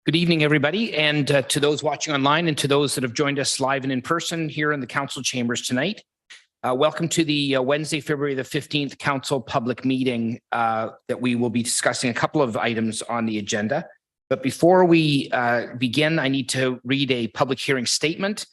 Good evening, everybody, and to those watching online and to those that have joined us live and in person here in the council chambers tonight. Welcome to the Wednesday, February the 15th council public meeting that we will be discussing a couple of items on the agenda. But before we begin, I need to read a public hearing statement.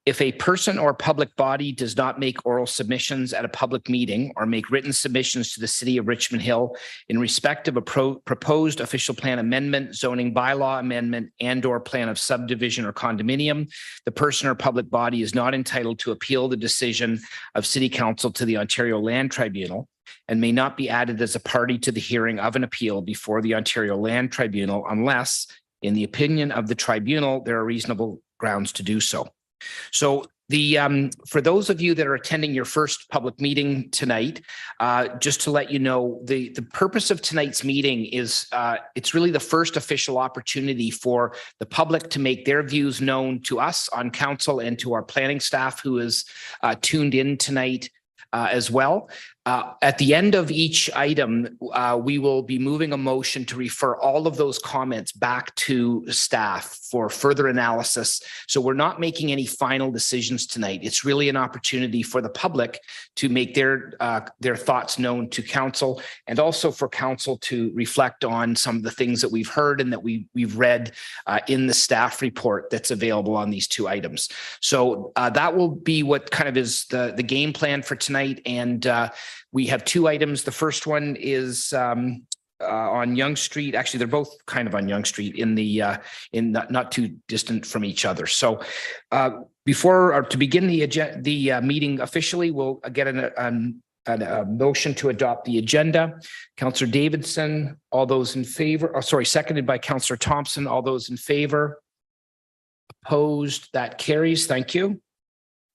If a person or public body does not make oral submissions at a public meeting or make written submissions to the City of Richmond Hill in respect of a proposed official plan amendment, zoning bylaw amendment, and/or plan of subdivision or condominium, the person or public body is not entitled to appeal the decision of City Council to the Ontario Land Tribunal and may not be added as a party to the hearing of an appeal before the Ontario Land Tribunal unless, in the opinion of the tribunal, there are reasonable grounds to do so. So for those of you that are attending your first public meeting tonight, just to let you know, the purpose of tonight's meeting is it's really the first official opportunity for the public to make their views known to us on council and to our planning staff who is tuned in tonight as well. At the end of each item, we will be moving a motion to refer all of those comments back to staff for further analysis. So we're not making any final decisions tonight. It's really an opportunity for the public to make their thoughts known to council, and also for council to reflect on some of the things that we've heard and that we've read in the staff report that's available on these two items. So that will be what kind of is the game plan for tonight. And we have two items. The first one is on Yonge Street. Actually, they're both kind of on Yonge Street in not too distant from each other. So to begin the meeting officially, we'll get a motion to adopt the agenda. Councillor Davidson, all those in favor? Oh, sorry, seconded by Councillor Thompson. All those in favor? Opposed? That carries. Thank you.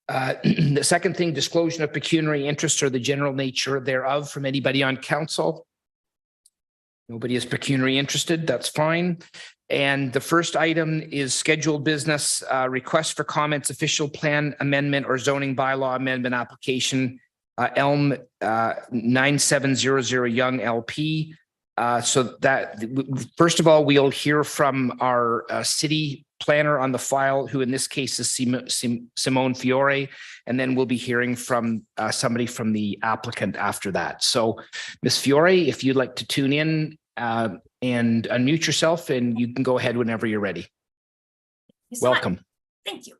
The second thing, disclosure of pecuniary interest or the general nature thereof from anybody on council. Nobody is pecuniary interested. That's fine. And the first item is scheduled business, request for comments, official plan amendment or zoning bylaw amendment application, ELM 9700 Young LP. So that, first of all, we'll hear from our city planner on the file, who in this case is Simone Fiore, and then we'll be hearing from somebody from the applicant after that. So Ms. Fiore, if you'd like to tune in and unmute yourself, and you can go ahead whenever you're ready. Welcome. Thank you.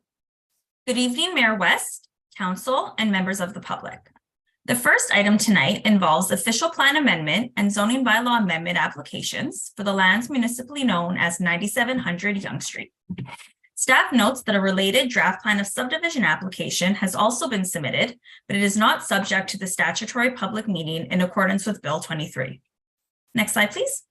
Good evening, Mayor West, council, and members of the public. The first item tonight involves official plan amendment and zoning bylaw amendment applications for the lands municipally known as 9700 Yonge Street. Staff notes that a related draft plan of subdivision application has also been submitted, but it is not subject to the statutory public meeting in accordance with Bill 23. Next slide, please.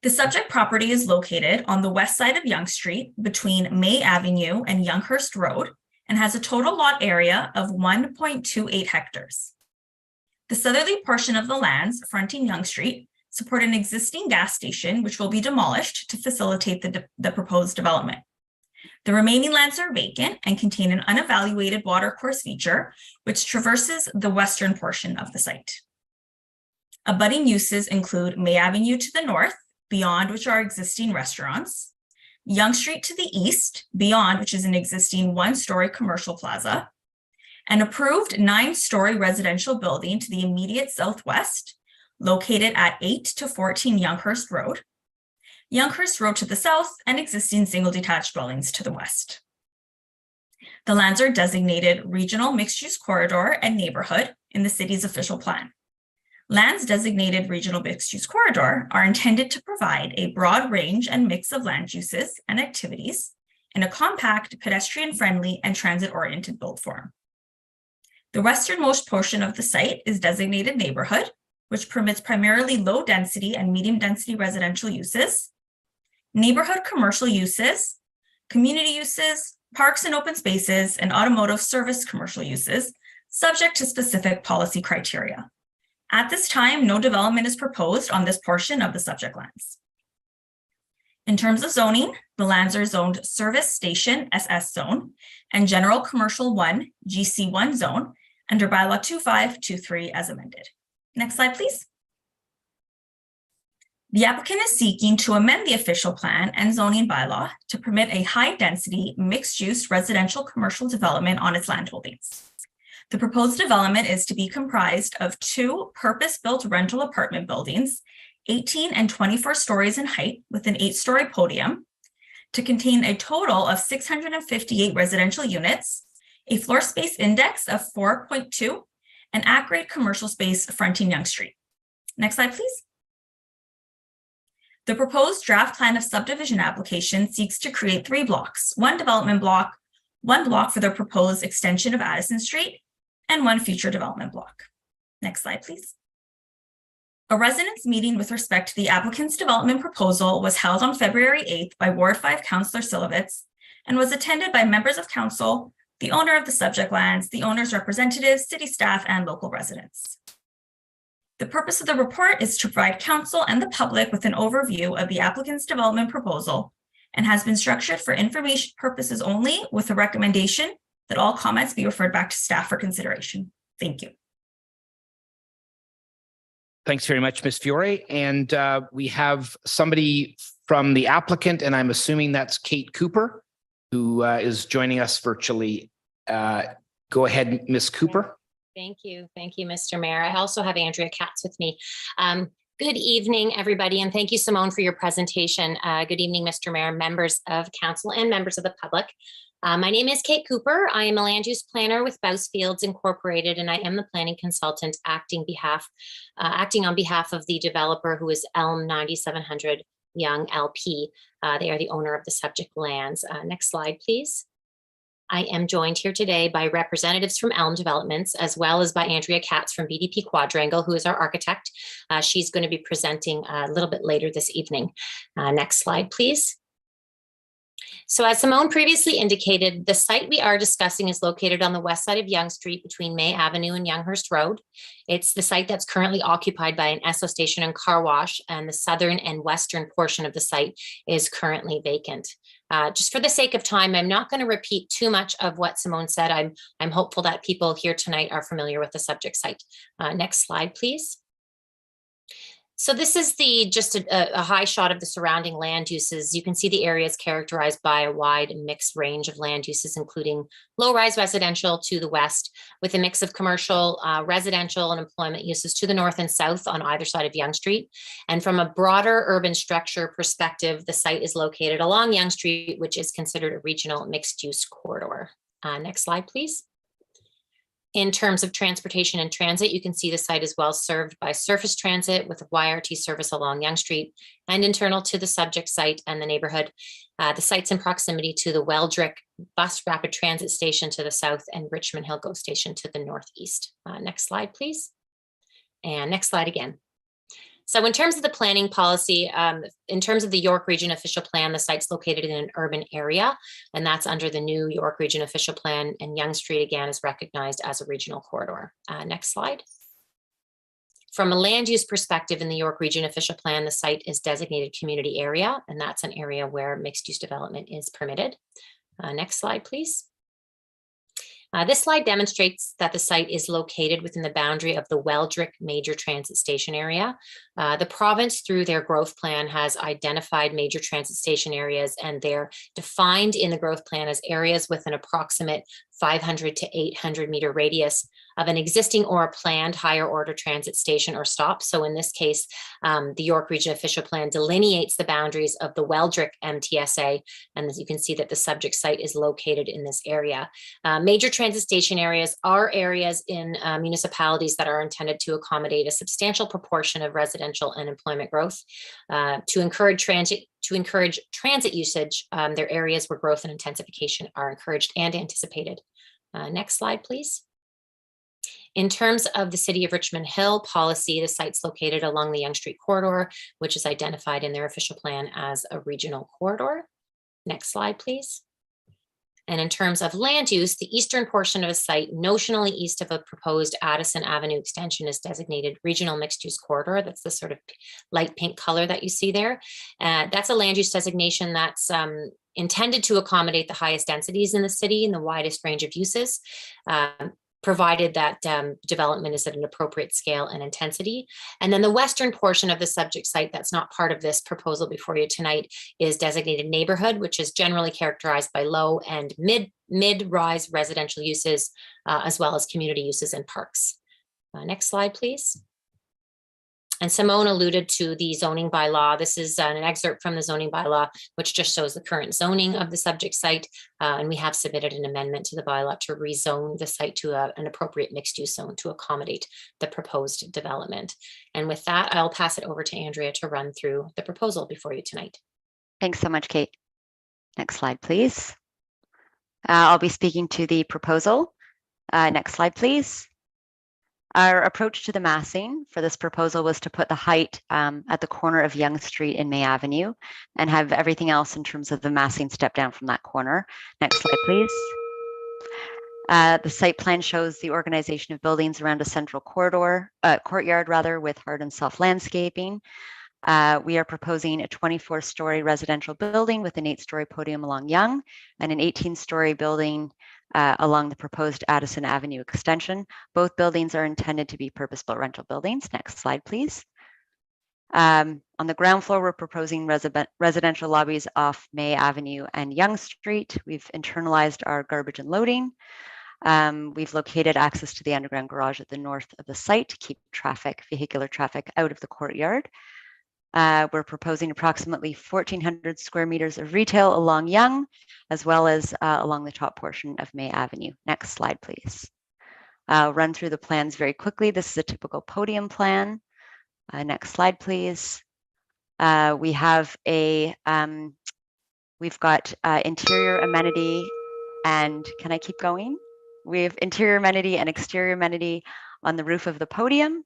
The subject property is located on the west side of Yonge Street between May Avenue and Younghurst Road, and has a total lot area of 1.28 hectares. The southerly portion of the lands fronting Yonge Street support an existing gas station, which will be demolished to facilitate the proposed development. The remaining lands are vacant and contain an unevaluated watercourse feature, which traverses the western portion of the site. Abutting uses include May Avenue to the north, beyond which are existing restaurants, Yonge Street to the east, beyond which is an existing one-story commercial plaza, an approved 9-story residential building to the immediate southwest, located at 8 to 14 Younghurst Road, Younghurst Road to the south, and existing single detached dwellings to the west. The lands are designated regional mixed-use corridor and neighborhood in the city's official plan. Lands designated regional mixed-use corridor are intended to provide a broad range and mix of land uses and activities in a compact, pedestrian-friendly, and transit-oriented build form. The westernmost portion of the site is designated neighborhood, which permits primarily low-density and medium-density residential uses, neighborhood commercial uses, community uses, parks and open spaces, and automotive service commercial uses, subject to specific policy criteria. At this time, no development is proposed on this portion of the subject lands. In terms of zoning, the lands are zoned Service Station SS Zone and General Commercial 1 GC1 Zone under Bylaw 2523 as amended. Next slide, please. The applicant is seeking to amend the official plan and zoning bylaw to permit a high-density, mixed-use residential commercial development on its land holdings. The proposed development is to be comprised of 2 purpose-built rental apartment buildings, 18 and 24 stories in height with an 8-story podium, to contain a total of 658 residential units, a floor space index of 4.2, and at-grade commercial space fronting Yonge Street. Next slide, please. The proposed draft plan of subdivision application seeks to create 3 blocks, 1 development block, 1 block for the proposed extension of Addison Street, and 1 future development block. Next slide, please. A residents' meeting with respect to the applicant's development proposal was held on February 8th by Ward 5 Councillor Silovitz and was attended by members of council, the owner of the subject lands, the owner's representatives, city staff, and local residents. The purpose of the report is to provide council and the public with an overview of the applicant's development proposal and has been structured for information purposes only, with a recommendation that all comments be referred back to staff for consideration. Thank you. Thanks very much, Ms. Fiore. And we have somebody from the applicant, and I'm assuming that's Kate Cooper, who is joining us virtually. Go ahead, Ms. Cooper. Thank you. Thank you, Mr. Mayor. I also have Andrea Katz with me. Good evening, everybody, and thank you, Simone, for your presentation. Good evening, Mr. Mayor, members of council, and members of the public. My name is Kate Cooper. I am a land use planner with Bousfields Incorporated, and I am the planning consultant acting on behalf of the developer, who is Elm 9700 Young LP. They are the owner of the subject lands. Next slide, please. I am joined here today by representatives from Elm Developments, as well as by Andrea Katz from BDP Quadrangle, who is our architect. She's going to be presenting a little bit later this evening. Next slide, please. So as Simone previously indicated, the site we are discussing is located on the west side of Yonge Street between May Avenue and Younghurst Road. It's the site that's currently occupied by an Esso station and car wash, and the southern and western portion of the site is currently vacant. Just for the sake of time, I'm not going to repeat too much of what Simone said. I'm hopeful that people here tonight are familiar with the subject site. Next slide, please. So this is just a high shot of the surrounding land uses. You can see the area is characterized by a wide and mixed range of land uses, including low-rise residential to the west, with a mix of commercial, residential, and employment uses to the north and south on either side of Yonge Street. And from a broader urban structure perspective, the site is located along Yonge Street, which is considered a regional mixed-use corridor. Next slide, please. In terms of transportation and transit, you can see the site is well served by surface transit with a YRT service along Yonge Street and internal to the subject site and the neighborhood. The site's in proximity to the Weldrick Bus Rapid Transit Station to the south and Richmond Hill GO Station to the northeast. Next slide, please. And next slide again. So in terms of the planning policy, in terms of the York Region Official Plan, the site's located in an urban area, and that's under the new York Region Official Plan, and Yonge Street again is recognized as a regional corridor. Next slide. From a land use perspective in the York Region Official Plan, the site is designated community area, and that's an area where mixed use development is permitted. Next slide, please. This slide demonstrates that the site is located within the boundary of the Weldrick Major Transit Station area. The province, through their growth plan, has identified major transit station areas, and they're defined in the growth plan as areas with an approximate 500 to 800 meter radius of an existing or a planned higher order transit station or stop. So in this case, the York Region Official Plan delineates the boundaries of the Weldrick MTSA, and as you can see that the subject site is located in this area. Major transit station areas are areas in municipalities that are intended to accommodate a substantial proportion of residential and employment growth. To encourage transit usage, they're areas where growth and intensification are encouraged and anticipated. Next slide, please. In terms of the City of Richmond Hill policy, the site's located along the Yonge Street corridor, which is identified in their official plan as a regional corridor. Next slide, please. And in terms of land use, the eastern portion of a site notionally east of a proposed Addison Avenue extension is designated regional mixed use corridor. That's the sort of light pink color that you see there. That's a land use designation that's intended to accommodate the highest densities in the city and the widest range of uses. provided that development is at an appropriate scale and intensity. And then the western portion of the subject site that's not part of this proposal before you tonight is designated neighborhood, which is generally characterized by low and mid-rise residential uses, as well as community uses and parks. Next slide, please. And Simone alluded to the zoning bylaw. This is an excerpt from the zoning bylaw, which just shows the current zoning of the subject site. And we have submitted an amendment to the bylaw to rezone the site to an appropriate mixed use zone to accommodate the proposed development. And with that, I'll pass it over to Andrea to run through the proposal before you tonight. Thanks so much, Kate. Next slide, please. I'll be speaking to the proposal. Next slide, please. Our approach to the massing for this proposal was to put the height at the corner of Yonge Street and May Avenue and have everything else in terms of the massing step down from that corner. Next slide, please. The site plan shows the organization of buildings around a central courtyard with hard and soft landscaping. We are proposing a 24-story residential building with an 8-story podium along Yonge and an 18-story building along the proposed Addison Avenue extension. Both buildings are intended to be purpose-built rental buildings. Next slide, please. On the ground floor, we're proposing residential lobbies off May Avenue and Yonge Street. We've internalized our garbage and loading. We've located access to the underground garage at the north of the site to keep vehicular traffic out of the courtyard. We're proposing approximately 1,400 square meters of retail along Yonge, as well as along the top portion of May Avenue. Next slide, please. I'll run through the plans very quickly. This is a typical podium plan. Next slide, please. We have we've got interior amenity and can I keep going? We have interior amenity and exterior amenity on the roof of the podium.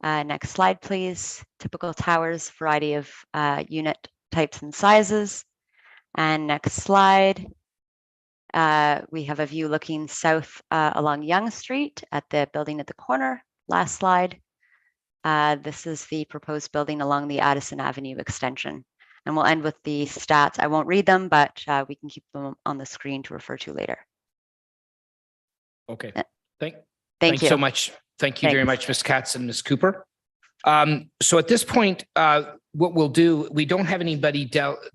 Next slide, please. Typical towers, variety of unit types and sizes. And next slide. We have a view looking south along Yonge Street at the building at the corner. Last slide. This is the proposed building along the Addison Avenue extension. And we'll end with the stats. I won't read them, but we can keep them on the screen to refer to later. Okay. Thank you so much. Thank you very much, Ms. Katz and Ms. Cooper. So at this point, what we'll do, we don't have anybody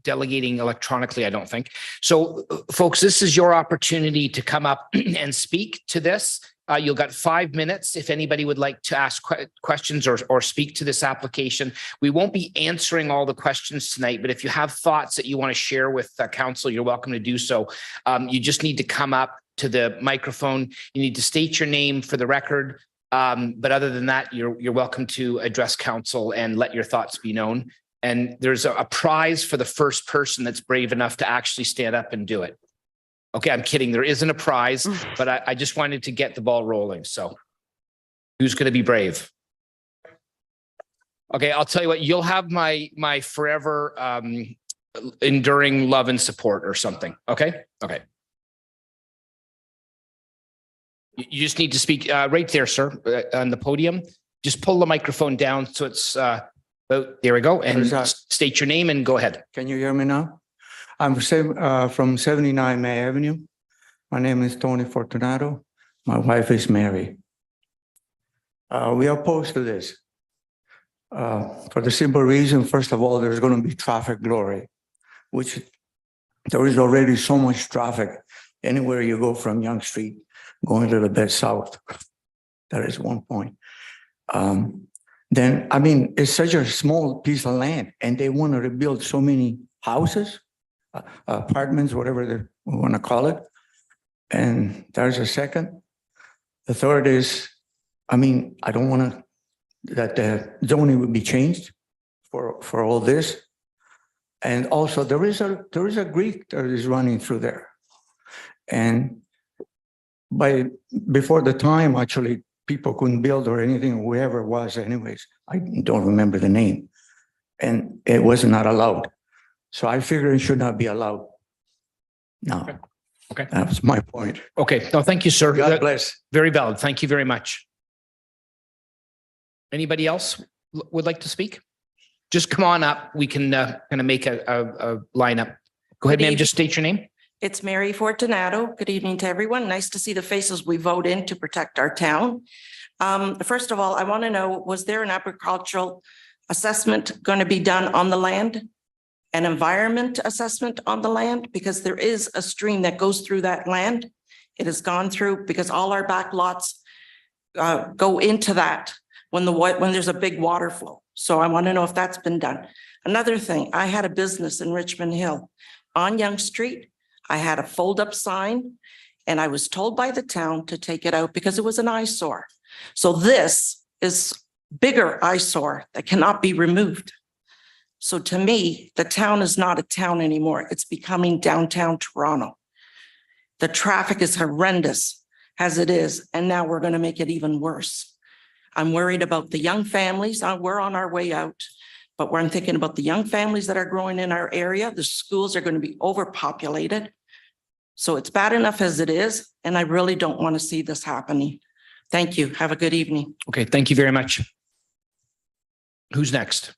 delegating electronically, I don't think. So folks, this is your opportunity to come up and speak to this. You'll got 5 minutes if anybody would like to ask questions or speak to this application. We won't be answering all the questions tonight, but if you have thoughts that you want to share with council, you're welcome to do so. You just need to come up to the microphone. You need to state your name for the record. But other than that, you're welcome to address council and let your thoughts be known. And there's a prize for the first person that's brave enough to actually stand up and do it. Okay, I'm kidding. There isn't a prize, but I just wanted to get the ball rolling. So who's going to be brave? Okay, I'll tell you what, you'll have my forever enduring love and support or something. Okay. Okay. You just need to speak right there, sir, on the podium. Just pull the microphone down so it's there we go. And state your name and go ahead. Can you hear me now? I'm from 79 May Avenue. My name is Tony Fortunato. My wife is Mary. We are opposed to this for the simple reason, first of all, there's going to be traffic glory, which there is already so much traffic anywhere you go from Yonge Street going to the bed south. That is one point. Then, I mean, it's such a small piece of land and they want to rebuild so many houses, apartments, whatever they want to call it. And there's a second. The third is, I mean, I don't want that the zoning would be changed for all this. And also there is a Greek that is running through there. And before the time, actually, people couldn't build or anything, whoever it was anyways. I don't remember the name. And it was not allowed. So I figure it should not be allowed. No. Okay. That was my point. Okay. No, thank you, sir. God bless. Very valid. Thank you very much. Anybody else would like to speak? Just come on up. We can kind of make a lineup. Go ahead, ma'am. Just state your name. It's Mary Fortunato. Good evening to everyone. Nice to see the faces we vote in to protect our town. First of all, I want to know, was there an agricultural assessment going to be done on the land? An environment assessment on the land? Because there is a stream that goes through that land. It has gone through because all our back lots go into that when there's a big water flow. So I want to know if that's been done. Another thing, I had a business in Richmond Hill on Yonge Street. I had a fold-up sign and I was told by the town to take it out because it was an eyesore. So this is bigger eyesore that cannot be removed. So to me, the town is not a town anymore. It's becoming downtown Toronto. The traffic is horrendous as it is, and now we're going to make it even worse. I'm worried about the young families. We're on our way out, but I'm thinking about the young families that are growing in our area. The schools are going to be overpopulated. So it's bad enough as it is, and I really don't want to see this happening. Thank you. Have a good evening. Okay, thank you very much. Who's next?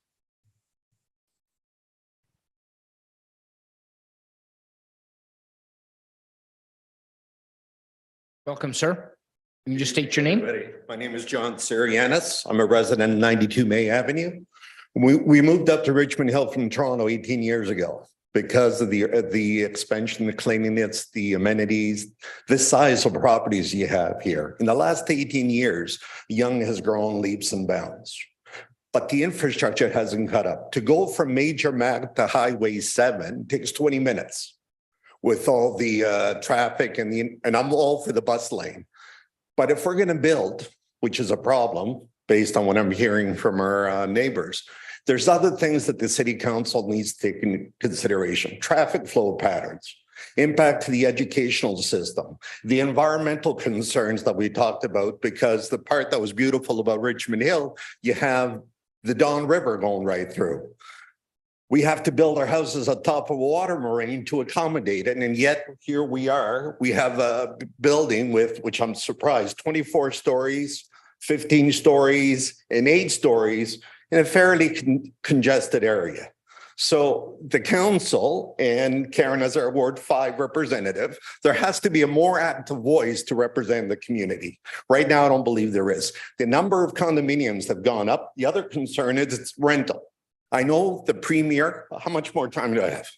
Welcome, sir. Can you just state your name? My name is John Sirianis. I'm a resident of 92 May Avenue. We moved up to Richmond Hill from Toronto 18 years ago because of the expansion, the cleanliness, the amenities, the size of properties you have here. In the last 18 years, Yonge has grown leaps and bounds, but the infrastructure hasn't caught up. To go from Major Mac to Highway 7 takes 20 minutes with all the traffic and I'm all for the bus lane. But if we're going to build, which is a problem based on what I'm hearing from our neighbors, there's other things that the city council needs to take into consideration. Traffic flow patterns, impact to the educational system, the environmental concerns that we talked about, because the part that was beautiful about Richmond Hill, you have the Don River going right through. We have to build our houses on top of a water moraine to accommodate it. And yet here we are, we have a building with, which I'm surprised, 24 stories, 15 stories, and 8 stories in a fairly congested area. So the council, and Karen as our Ward 5 representative, there has to be a more active voice to represent the community. Right now, I don't believe there is. The number of condominiums have gone up. The other concern is it's rental. I know the premier, how much more time do I have?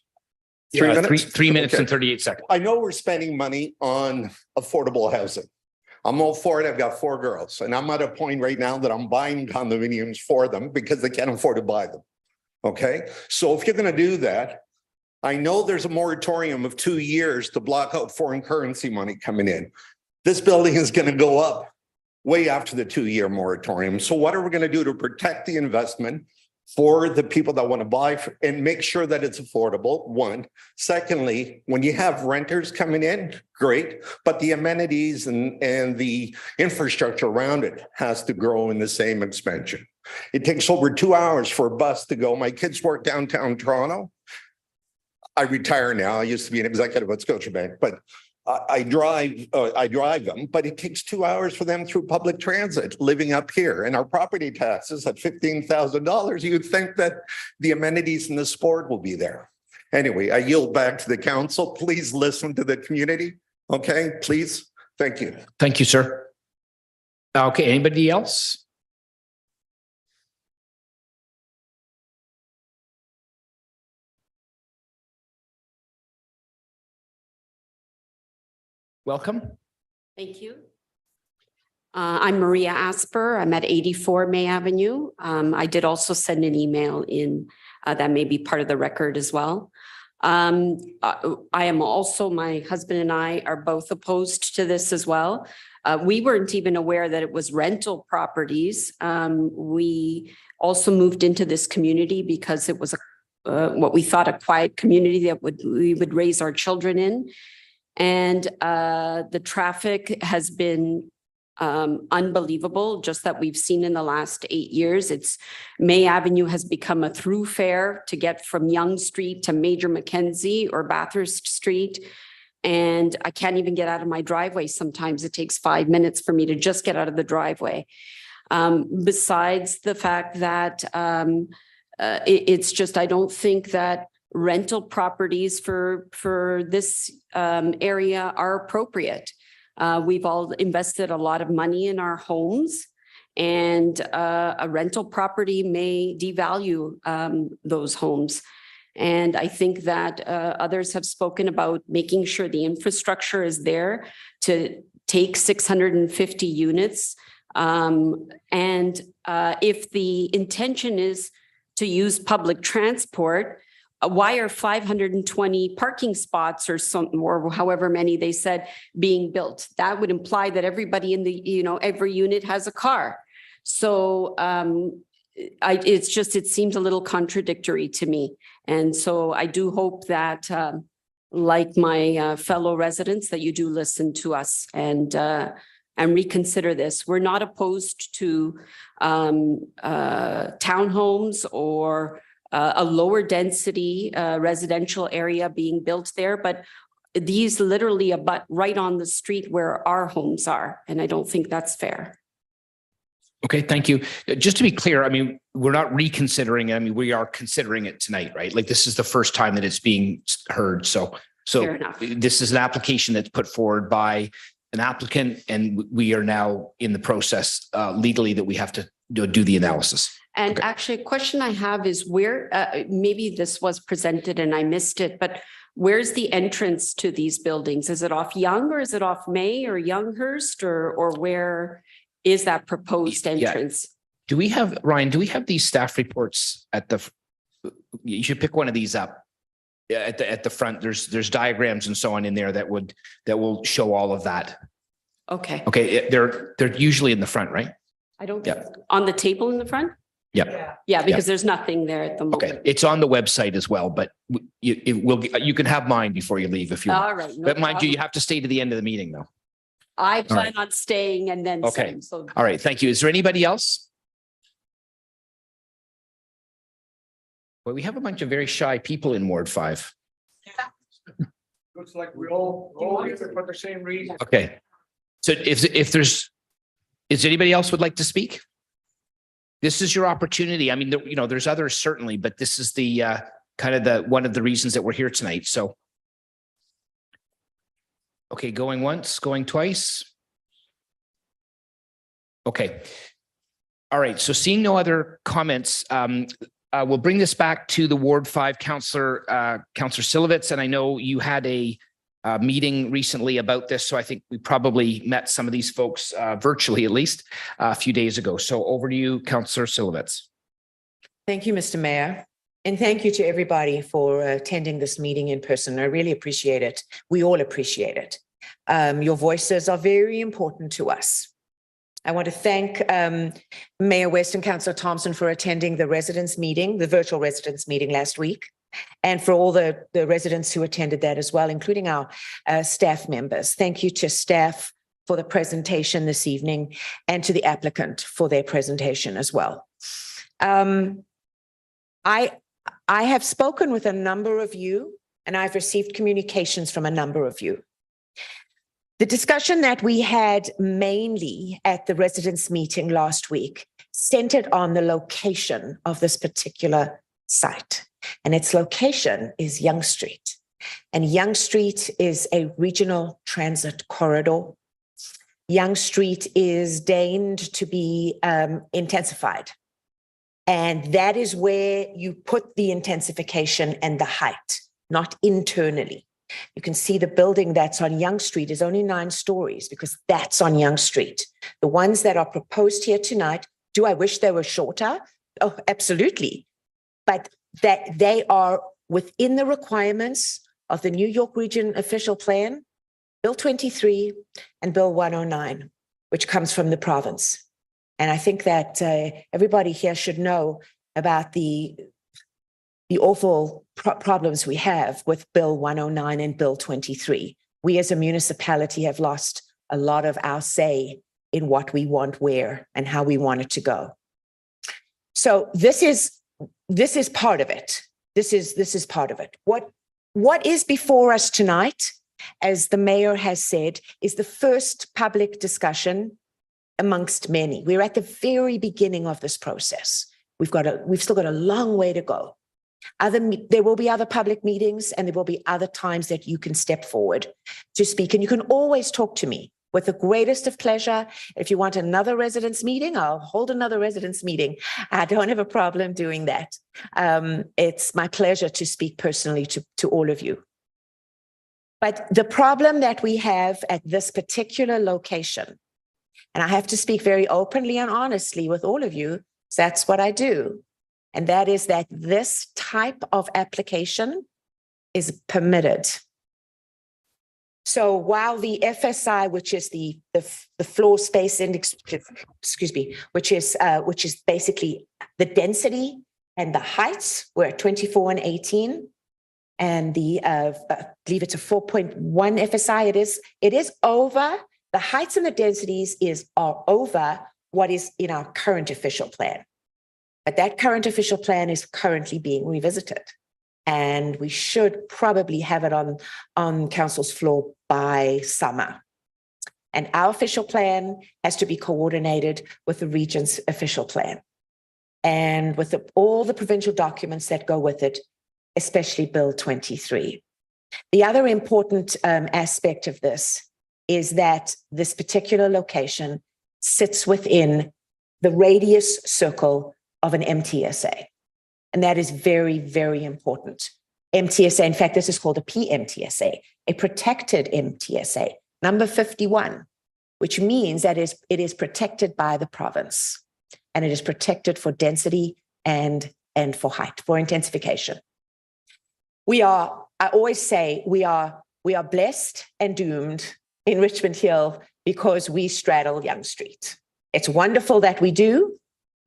3 minutes? Three minutes Okay. and 38 seconds. I know we're spending money on affordable housing. I'm all for it. I've got 4 girls and I'm at a point right now that I'm buying condominiums for them because they can't afford to buy them. Okay. So if you're going to do that, I know there's a moratorium of 2 years to block out foreign currency money coming in. This building is going to go up way after the 2-year moratorium. So what are we going to do to protect the investment for the people that want to buy and make sure that it's affordable? One. Secondly, when you have renters coming in, great, but the amenities and the infrastructure around it has to grow in the same expansion. It takes over 2 hours for a bus to go. My kids work downtown Toronto. I retire now. I used to be an executive at Scotiabank, but I drive them, but it takes 2 hours for them through public transit living up here. And our property taxes at $15,000, you'd think that the amenities and the sport will be there. Anyway, I yield back to the council. Please listen to the community. Okay, please. Thank you. Thank you, sir. Okay, anybody else? Welcome. Thank you. I'm Maria Asper. I'm at 84 May Avenue. I did also send an email in that may be part of the record as well. I am also, my husband and I are both opposed to this as well. We weren't even aware that it was rental properties. We also moved into this community because it was what we thought a quiet community that we would raise our children in. And the traffic has been unbelievable, just that we've seen in the last 8 years. May Avenue has become a thoroughfare to get from Yonge Street to Major Mackenzie or Bathurst Street. And I can't even get out of my driveway. Sometimes it takes 5 minutes for me to just get out of the driveway. Besides the fact that it's just, I don't think that rental properties for this area are appropriate. We've all invested a lot of money in our homes, and a rental property may devalue those homes. And I think that others have spoken about making sure the infrastructure is there to take 650 units. And if the intention is to use public transport, why are 520 parking spots or however many they said being built? That would imply that everybody in the, every unit has a car. So it seems a little contradictory to me. And so I do hope that, like my fellow residents, that you do listen to us and reconsider this. We're not opposed to townhomes or a lower density residential area being built there, but these literally abut right on the street where our homes are. And I don't think that's fair. Okay, thank you. Just to be clear, I mean, we're not reconsidering it. I mean, we are considering it tonight, right? Like this is the first time that it's being heard. So Fair enough. This is an application that's put forward by an applicant, and we are now in the process legally that we have to do the analysis. And Okay. actually, a question I have is where, maybe this was presented and I missed it, but where's the entrance to these buildings? Is it off Yonge or is it off May or Younghurst or where is that proposed entrance? Do we have, Ryan, do we have these staff reports you should pick one of these up. At the front, there's diagrams and so on in there that will show all of that. Okay. Okay, they're usually in the front, right? I don't, Yeah. on the table in the front? Yeah. Yeah, because there's nothing there at the moment. Okay, it's on the website as well, but you can have mine before you leave if you want. All right. no But mind you, problem. you have to stay to the end of the meeting though. I plan on staying and then Okay. some, so. All right, thank you. Is there anybody else? Well, we have a bunch of very shy people in Ward 5. Looks like we all here for the same reason. Okay. So if there's anybody else would like to speak? This is your opportunity. I mean, there's others certainly, but this is the one of the reasons that we're here tonight. So. Okay, going once, going twice. Okay. All right. So seeing no other comments, we'll bring this back to the Ward 5 Councillor Silovitz. And I know you had a meeting recently about this. So I think we probably met some of these folks virtually, at least a few days ago. So over to you, Councillor Silovitz. Thank you, Mr. Mayor. And thank you to everybody for attending this meeting in person. I really appreciate it. We all appreciate it. Your voices are very important to us. I want to thank Mayor West and Councillor Thompson for attending the residents meeting, the virtual residents meeting last week, and for all the residents who attended that as well, including our staff members. Thank you to staff for the presentation this evening and to the applicant for their presentation as well. I have spoken with a number of you, and I've received communications from a number of you. The discussion that we had mainly at the residents' meeting last week centered on the location of this particular site. And its location is Yonge Street. And Yonge Street is a regional transit corridor. Yonge Street is deigned to be intensified. And that is where you put the intensification and the height, not internally. You can see the building that's on Yonge Street is only 9 stories because that's on Yonge Street. The ones that are proposed here tonight, do I wish they were shorter? Oh, absolutely. But that they are within the requirements of the New York Region Official Plan, Bill 23 and Bill 109, which comes from the province. And I think that everybody here should know about the awful problems we have with Bill 109 and Bill 23. We as a municipality have lost a lot of our say in what we want where and how we want it to go. So this is part of it. This is part of it. What is before us tonight, as the mayor has said, is the first public discussion amongst many. We're at the very beginning of this process. We've still got a long way to go. There will be other public meetings, and there will be other times that you can step forward to speak. And you can always talk to me with the greatest of pleasure. If you want another residents meeting, I'll hold another residents meeting. I don't have a problem doing that. It's my pleasure to speak personally to all of you. But the problem that we have at this particular location, and I have to speak very openly and honestly with all of you, that's what I do. And that is that this type of application is permitted. So while the FSI, which is the floor space index, excuse me, which is basically the density and the heights, we're at 24 and 18, and the I believe it's a 4.1 FSI. It is over the heights and the densities are over what is in our current official plan. But that current official plan is currently being revisited, and we should probably have it on council's floor by summer. And our official plan has to be coordinated with the region's official plan and with all the provincial documents that go with it, especially Bill 23. The other important aspect of this is that this particular location sits within the radius circle of an MTSA. And that is very, very important. MTSA, in fact, this is called a PMTSA, a protected MTSA, number 51, which means that it is protected by the province, and it is protected for density and for height, for intensification. I always say we are blessed and doomed in Richmond Hill because we straddle Yonge Street. It's wonderful that we do,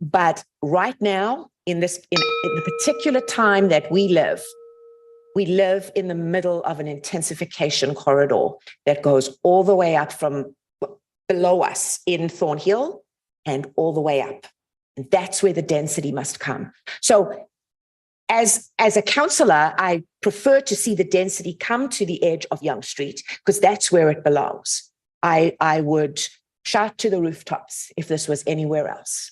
but right now, in the particular time that we live in the middle of an intensification corridor that goes all the way up from below us in Thornhill and all the way up. And that's where the density must come. So as a councillor, I prefer to see the density come to the edge of Yonge Street because that's where it belongs. I would shout to the rooftops if this was anywhere else.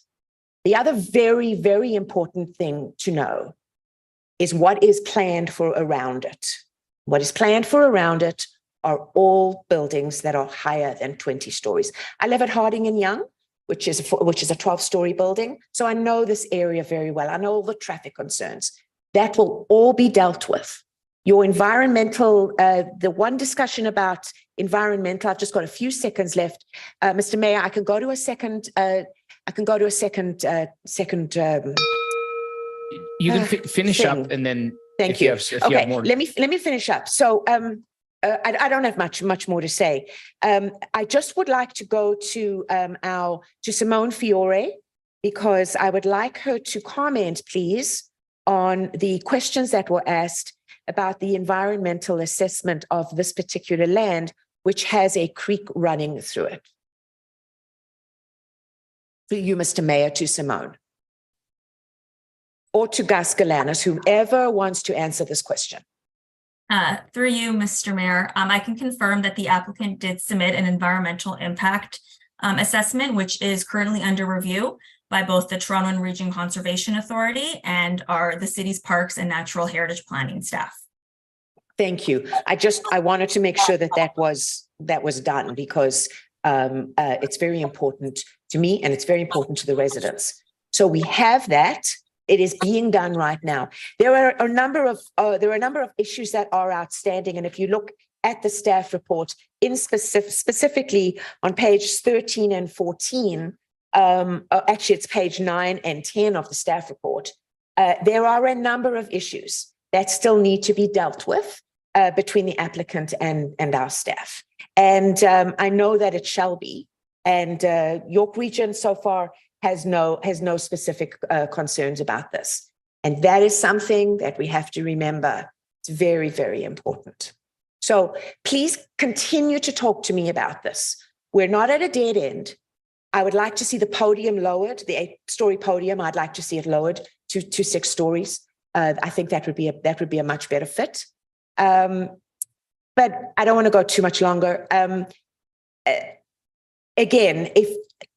The other very, very important thing to know is what is planned for around it. What is planned for around it are all buildings that are higher than 20 stories. I live at Harding and Young, which is a 12-story building. So I know this area very well. I know all the traffic concerns. That will all be dealt with. Your environmental, the one discussion about environmental, I've just got a few seconds left. Mr. Mayor, I can go to a second. You can finish up, and then thank you. If you have more. Let me finish up. So I don't have much more to say. I just would like to go to Simone Fiore, because I would like her to comment, please, on the questions that were asked about the environmental assessment of this particular land, which has a creek running through it. For you, Mr. Mayor, to Simone. Or to Gus Galanis, whoever wants to answer this question. Through you, Mr. Mayor, I can confirm that the applicant did submit an environmental impact assessment, which is currently under review by both the Toronto and Region Conservation Authority and the city's Parks and Natural Heritage Planning staff. Thank you. I wanted to make sure that was done, because it's very important to me and it's very important to the residents. So we have that. It is being done right now. There are a number of issues that are outstanding, and if you look at the staff report, specifically on page 13 and 14, actually it's page 9 and 10 of the staff report, there are a number of issues that still need to be dealt with between the applicant and our staff. And I know that it shall be. And York Region so far has no specific concerns about this. And that is something that we have to remember. It's very, very important. So please continue to talk to me about this. We're not at a dead end. I would like to see the podium lowered, the 8-story podium. I'd like to see it lowered to 6 stories. I think that would be a much better fit. But I don't want to go too much longer. Again,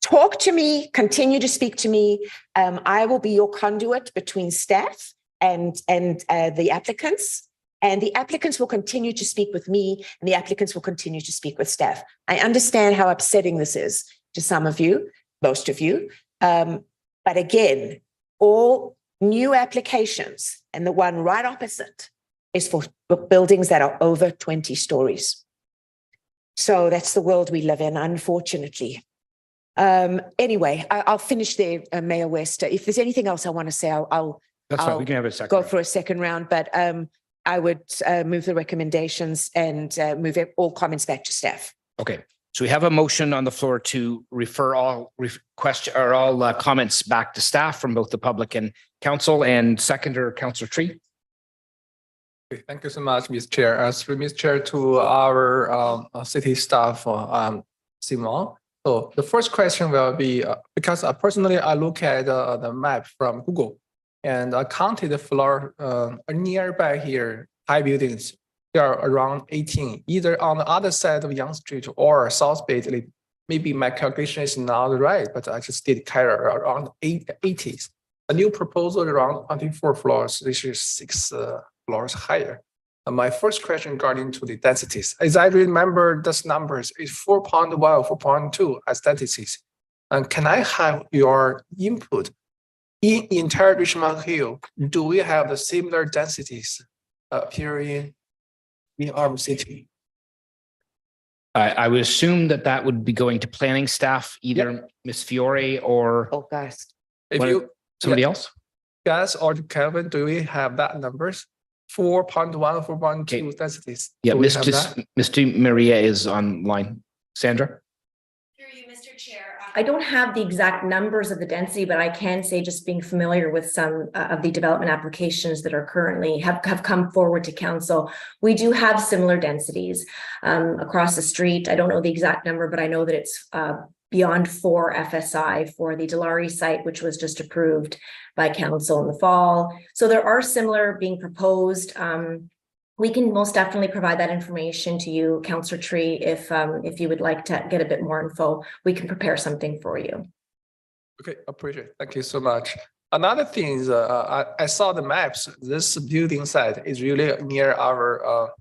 talk to me, continue to speak to me. I will be your conduit between staff and the applicants. And the applicants will continue to speak with me, and the applicants will continue to speak with staff. I understand how upsetting this is to some of you, most of you. But again, all new applications, and the one right opposite is for buildings that are over 20 stories. So that's the world we live in, unfortunately. Anyway, I'll finish there, Mayor West. If there's anything else I want to say, That's fine. We can have a second. go round. for a second round, but I would move the recommendations and move all comments back to staff. Okay, so we have a motion on the floor to refer all comments back to staff from both the public and council, and seconder, Councillor Tree. Okay, thank you so much, Ms. Chair. Through Ms. Chair to our city staff, Simon. So the first question will be, because personally, I look at the map from Google, and I counted the floor nearby here, high buildings. There are around 18, either on the other side of Yonge Street or South Bay. Maybe my calculation is not right, but I just did carry around 80s. A new proposal around 24 floors. This is 6 floors higher. My first question regarding to the densities, as I remember, those numbers is 4.1, 4.2 as densities. And can I have your input? In entire Richmond Hill, do we have the similar densities appearing in our city? I would assume that would be going to planning staff, either Ms. Fiore or Oh, gosh. If you somebody else. Gas or Kelvin, do we have that numbers? 4.1, 4.2 Okay. densities. Yeah, Do we have that? Mr. Maria is online. Sandra? Through you, Mr. Chair. I don't have the exact numbers of the density, but I can say, just being familiar with some of the development applications that are currently have come forward to council, we do have similar densities across the street. I don't know the exact number, but I know that it's beyond 4 FSI for the Dilawri site, which was just approved by council in the fall. So there are similar being proposed. We can most definitely provide that information to you, Councillor Tree, if you would like to get a bit more info. We can prepare something for you. Okay, appreciate it. Thank you so much. Another thing is, I saw the maps. This building site is really near our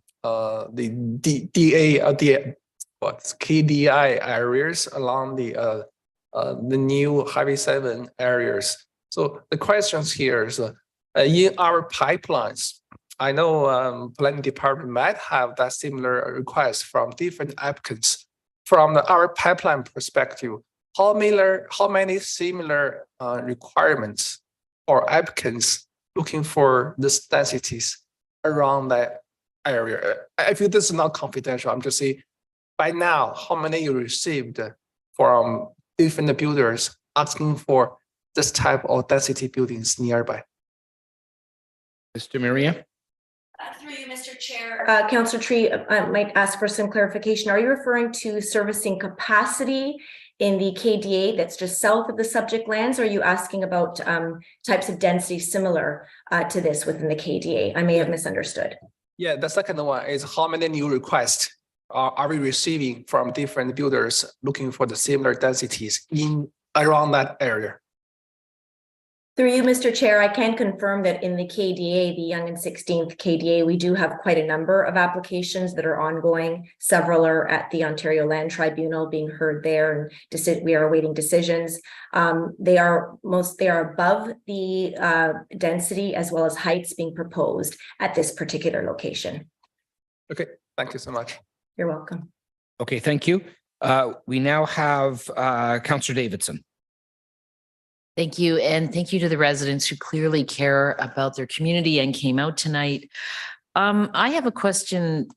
KDI areas along the new Highway 7 areas. So the questions here is, in our pipelines, I know planning department might have that similar request from different applicants. From our pipeline perspective, how many similar requirements or applicants looking for these densities around that area? I feel this is not confidential. I'm just saying, by now, how many you received from different builders asking for this type of density buildings nearby? Mr. Maria? Through you, Mr. Chair. Councillor Tree, I might ask for some clarification. Are you referring to servicing capacity in the KDA that's just south of the subject lands? Or are you asking about types of density similar to this within the KDA? I may have misunderstood. Yeah, the second one is how many new requests are we receiving from different builders looking for the similar densities in around that area? Through you, Mr. Chair, I can confirm that in the KDA, the Yonge and 16th KDA, we do have quite a number of applications that are ongoing. Several are at the Ontario Land Tribunal being heard there, and we are awaiting decisions. They are above the density as well as heights being proposed at this particular location. Okay, thank you so much. You're welcome. Okay, thank you. We now have Councillor Davidson. Thank you. And thank you to the residents who clearly care about their community and came out tonight. I have a question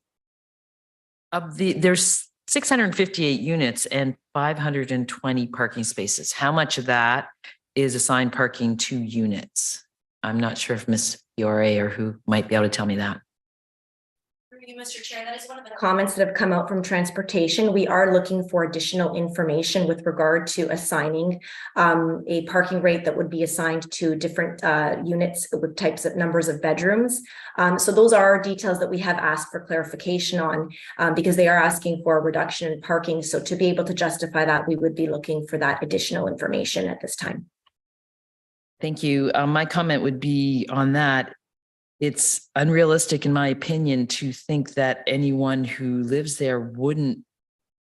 there's 658 units and 520 parking spaces. How much of that is assigned parking to units? I'm not sure if Ms. Fiore or who might be able to tell me that. Mr. Chair, that is one of the comments that have come out from transportation. We are looking for additional information with regard to assigning a parking rate that would be assigned to different units with types of numbers of bedrooms. So those are details that we have asked for clarification on because they are asking for a reduction in parking. So to be able to justify that, we would be looking for that additional information at this time. Thank you. My comment would be on that. it's unrealistic, in my opinion, to think that anyone who lives there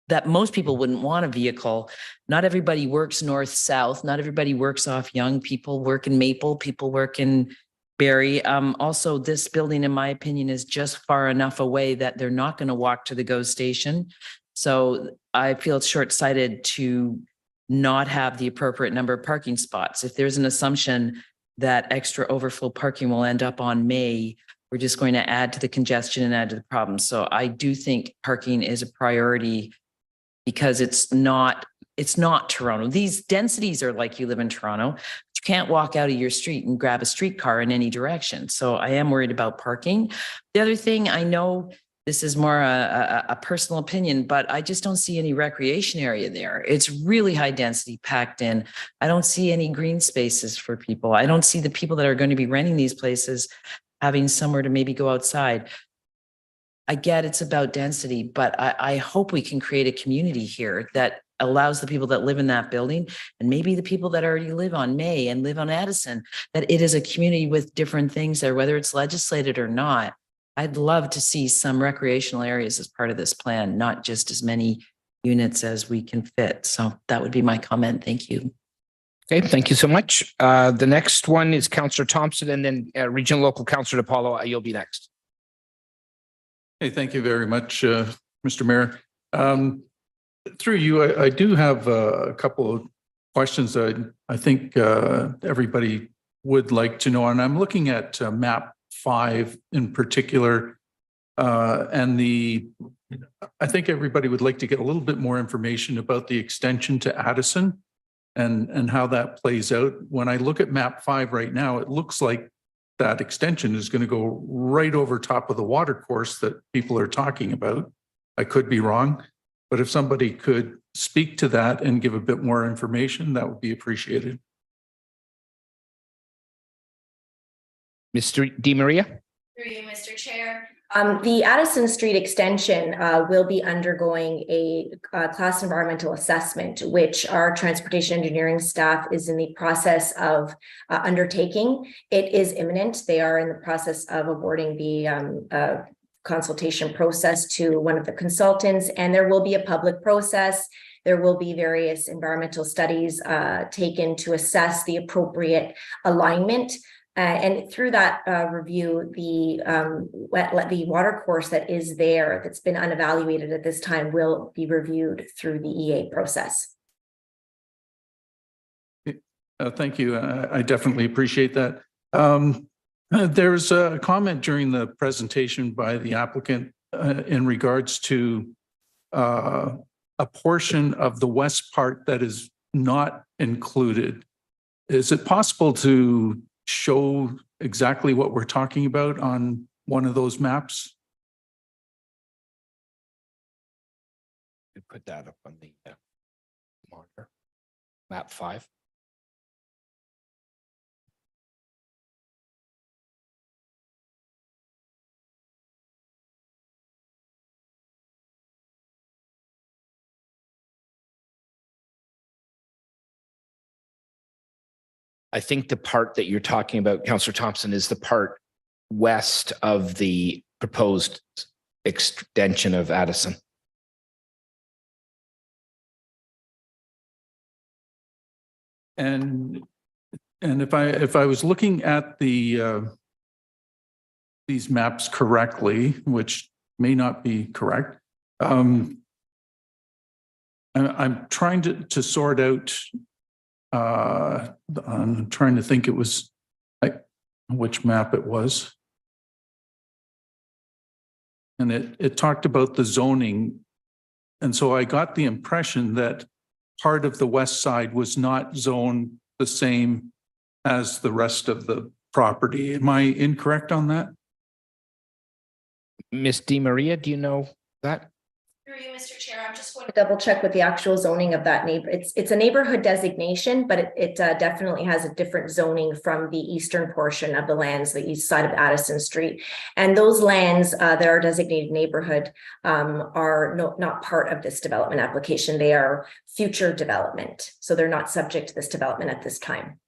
that most people wouldn't want a vehicle. Not everybody works north, south. Not everybody works off Young. People work in Maple, people work in Barrie. Also, this building, in my opinion, is just far enough away that they're not going to walk to the GO station. So I feel it's short-sighted to not have the appropriate number of parking spots. If there's an assumption that extra overflow parking will end up on May, we're just going to add to the congestion and add to the problem. So I do think parking is a priority because it's not Toronto. These densities are like you live in Toronto. You can't walk out of your street and grab a streetcar in any direction. So I am worried about parking. The other thing, I know this is more a personal opinion, but I just don't see any recreation area there. It's really high density packed in. I don't see any green spaces for people. I don't see the people that are going to be renting these places having somewhere to maybe go outside. I get it's about density, but I hope we can create a community here that allows the people that live in that building, and maybe the people that already live on May and live on Addison, that it is a community with different things there, whether it's legislated or not. I'd love to see some recreational areas as part of this plan, not just as many units as we can fit. So that would be my comment. Thank you. Okay, thank you so much. The next one is Councillor Thompson, and then Regional Local Councillor DePaulo, you'll be next. Hey, thank you very much, Mr. Mayor. Through you, I do have a couple of questions that I think everybody would like to know. And I'm looking at map 5 in particular. And I think everybody would like to get a little bit more information about the extension to Addison and how that plays out. When I look at map 5 right now, it looks like that extension is going to go right over top of the water course that people are talking about. I could be wrong, but if somebody could speak to that and give a bit more information, that would be appreciated. Mr. Di Maria. Through you, Mr. Chair. The Addison Street extension will be undergoing a class environmental assessment, which our transportation engineering staff is in the process of undertaking. It is imminent. They are in the process of awarding the consultation process to one of the consultants, and there will be a public process. There will be various environmental studies taken to assess the appropriate alignment. And through that review, the water course that is there, that's been unevaluated at this time, will be reviewed through the EA process. Thank you. I definitely appreciate that. There's a comment during the presentation by the applicant in regards to a portion of the west part that is not included. Is it possible to show exactly what we're talking about on one of those maps? Put that up on the monitor. Map 5. I think the part that you're talking about, Councillor Thompson, is the part west of the proposed extension of Addison. And if I was looking at these maps correctly, which may not be correct, I'm trying to sort out. I'm trying to think it was which map it was. And it talked about the zoning. And so I got the impression that part of the west side was not zoned the same as the rest of the property. Am I incorrect on that? Ms. Di Maria, do you know that? Through you, Mr. Chair, I'm just going to double check with the actual zoning of that neighbor. It's a neighborhood designation, but it definitely has a different zoning from the eastern portion of the lands, the east side of Addison Street. And those lands that are designated neighborhood are not part of this development application. They are future development. So they're not subject to this development at this time.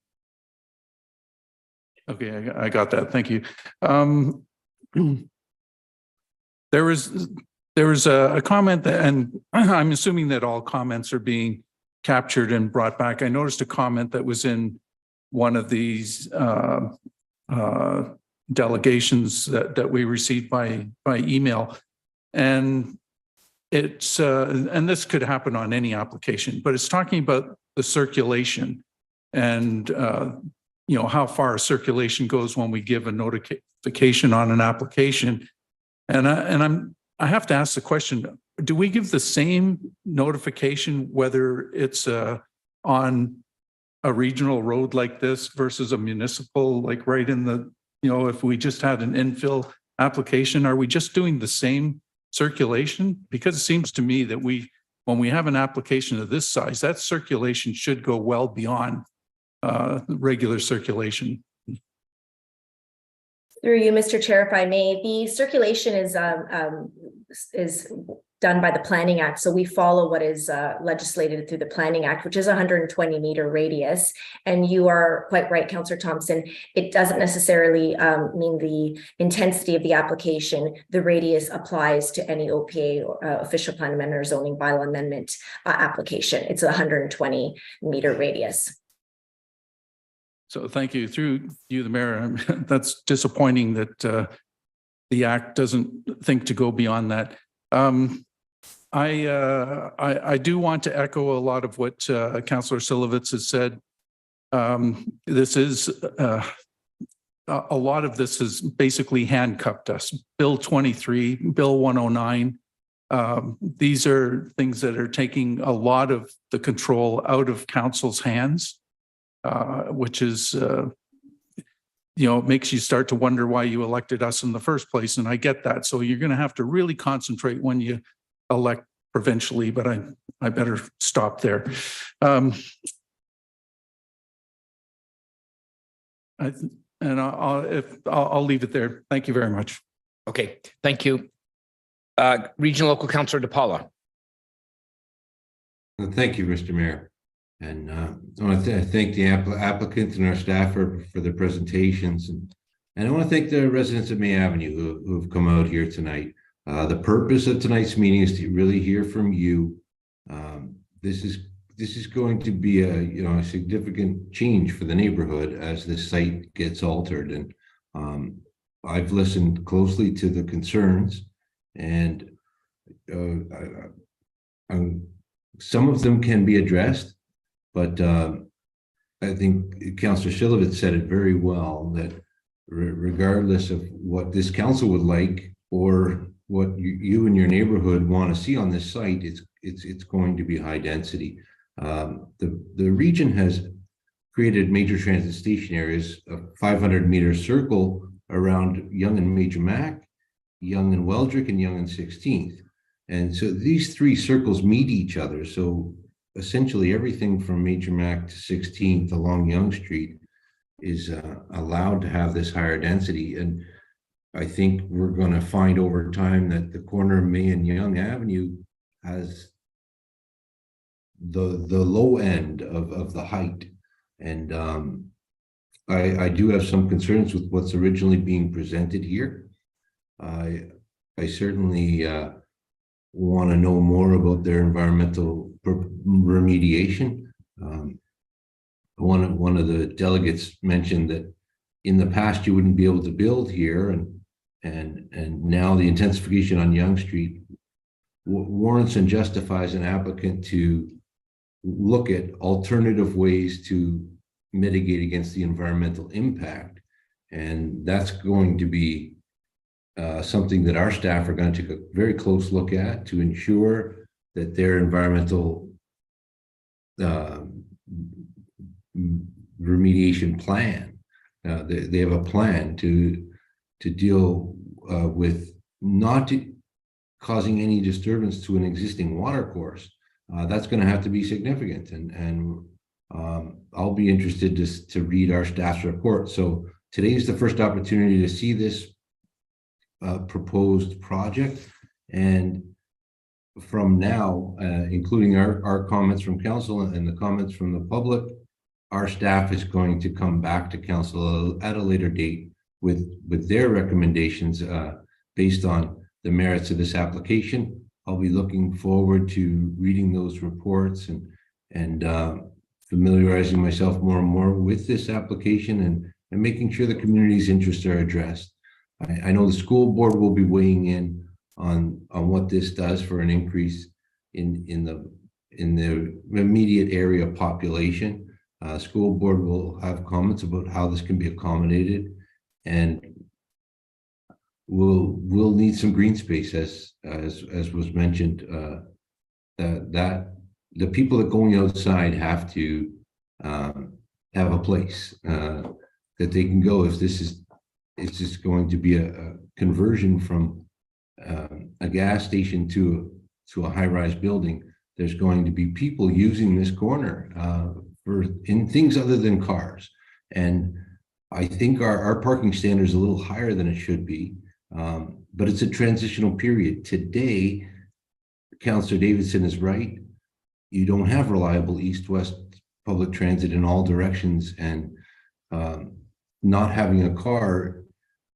Okay, I got that. Thank you. There was a comment that, and I'm assuming that all comments are being captured and brought back. I noticed a comment that was in one of these delegations that we received by email. And it's, and this could happen on any application, but it's talking about the circulation and, you know, how far circulation goes when we give a notification on an application. And I have to ask the question, do we give the same notification whether it's on a regional road like this versus a municipal, like right in the, you know, if we just had an infill application, are we just doing the same circulation? Because it seems to me that when we have an application of this size, that circulation should go well beyond regular circulation. Through you, Mr. Chair, if I may, the circulation is done by the Planning Act. So we follow what is legislated through the Planning Act, which is a 120-meter radius. And you are quite right, Councillor Thompson. It doesn't necessarily mean the intensity of the application. The radius applies to any OPA, official plan amendment or zoning bylaw amendment application. It's a 120-meter radius. So thank you. Through you, the mayor, that's disappointing that the act doesn't think to go beyond that. I do want to echo a lot of what Councillor Silovitz has said. This is a lot of this has basically handcuffed us. Bill 23, Bill 109. These are things that are taking a lot of the control out of council's hands. Which is, you know, it makes you start to wonder why you elected us in the first place. And I get that. So you're going to have to really concentrate when you elect provincially, but I better stop there. I'll leave it there. Thank you very much. Okay, thank you. Regional Local Councillor DePaula. Well, thank you, Mr. Mayor. And I want to thank the applicants and our staff for their presentations. And I want to thank the residents of May Avenue who have come out here tonight. The purpose of tonight's meeting is to really hear from you. This is going to be a significant change for the neighborhood as this site gets altered. And I've listened closely to the concerns, and some of them can be addressed. But I think Councillor Silovitz said it very well, that regardless of what this council would like or what you and your neighborhood want to see on this site, it's going to be high density. The region has created major transit station areas, a 500-meter circle around Yonge and Major Mac, Yonge and Weldrick, and Yonge and 16th. And so these three circles meet each other. So essentially everything from Major Mac to 16th along Yonge Street is allowed to have this higher density. And I think we're going to find over time that the corner of May and Yonge Avenue has the low end of the height. And I do have some concerns with what's originally being presented here. I certainly want to know more about their environmental remediation. One of the delegates mentioned that in the past you wouldn't be able to build here, and now the intensification on Yonge Street warrants and justifies an applicant to look at alternative ways to mitigate against the environmental impact, and that's going to be something that our staff are going to take a very close look at to ensure that their environmental remediation plan, they have a plan to deal with not causing any disturbance to an existing water course. That's going to have to be significant, and I'll be interested to read our staff's report. So today is the first opportunity to see this proposed project, and from now, including our comments from council and the comments from the public, our staff is going to come back to council at a later date with their recommendations based on the merits of this application. I'll be looking forward to reading those reports and familiarizing myself more and more with this application and making sure the community's interests are addressed. I know the school board will be weighing in on what this does for an increase in the immediate area population. School board will have comments about how this can be accommodated, and we'll need some green space as was mentioned. That the people that going outside have to have a place that they can go if it's just going to be a conversion from a gas station to a high-rise building. There's going to be people using this corner in things other than cars. And I think our parking standard is a little higher than it should be, but it's a transitional period. Today, Councillor Davidson is right. You don't have reliable east-west public transit in all directions, and not having a car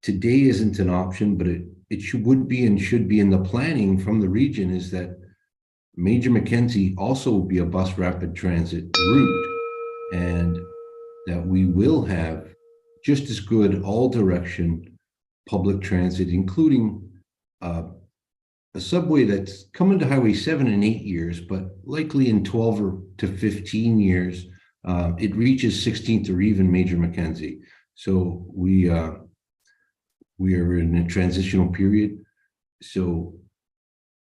today isn't an option, but it would be and should be in the planning from the region, is that Major Mackenzie also will be a bus rapid transit route, and that we will have just as good all direction public transit, including a subway that's coming to Highway 7 in 8 years, but likely in 12 to 15 years, it reaches 16th or even Major Mackenzie. So we are in a transitional period. So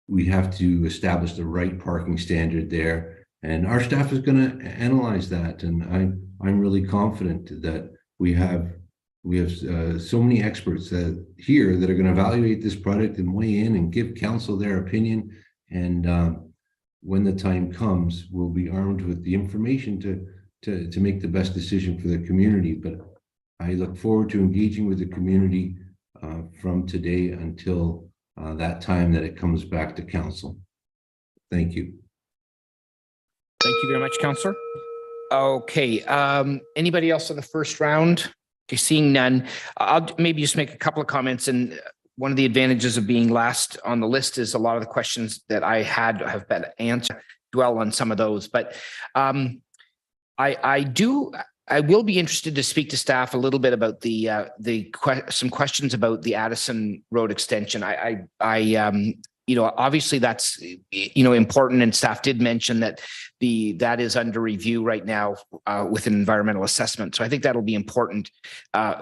we have to establish the right parking standard there. And our staff is going to analyze that. And I'm really confident that we have so many experts here that are going to evaluate this product and weigh in and give council their opinion. And when the time comes, we'll be armed with the information to make the best decision for the community. But I look forward to engaging with the community from today until that time that it comes back to council. Thank you. Thank you very much, Councillor. Okay, anybody else on the first round? Okay, seeing none, I'll maybe just make a couple of comments. And one of the advantages of being last on the list is a lot of the questions that I had have been answered. Dwell on some of those, but I will be interested to speak to staff a little bit about some questions about the Addison Road extension. Obviously that's, important, and staff did mention that that is under review right now with an environmental assessment. So I think that'll be important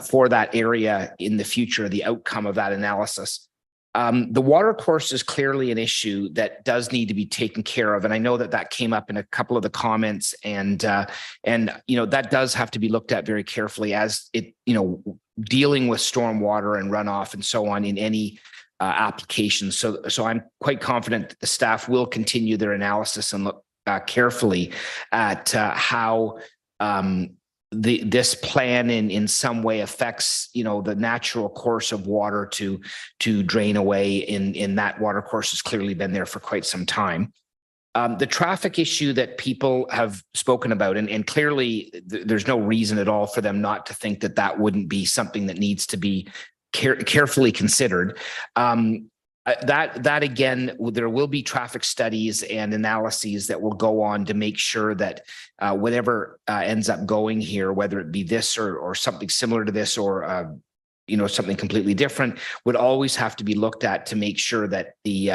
for that area in the future, the outcome of that analysis. The water course is clearly an issue that does need to be taken care of. And I know that came up in a couple of the comments, and that does have to be looked at very carefully as it, dealing with stormwater and runoff and so on in any applications. So I'm quite confident that the staff will continue their analysis and look carefully at how this plan in some way affects, the natural course of water to drain away in that water course has clearly been there for quite some time. The traffic issue that people have spoken about, and clearly there's no reason at all for them not to think that wouldn't be something that needs to be carefully considered. That again, there will be traffic studies and analyses that will go on to make sure that whatever ends up going here, whether it be this or something similar to this, or something completely different, would always have to be looked at to make sure that the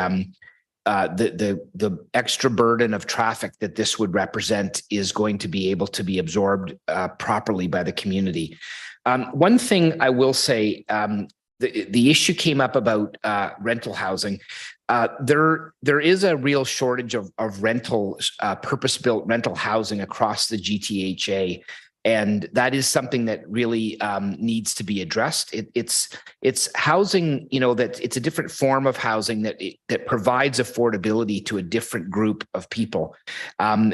extra burden of traffic that this would represent is going to be able to be absorbed properly by the community. One thing I will say, the issue came up about rental housing. There is a real shortage of purpose-built rental housing across the GTHA. And that is something that really needs to be addressed. It's housing, that it's a different form of housing that provides affordability to a different group of people.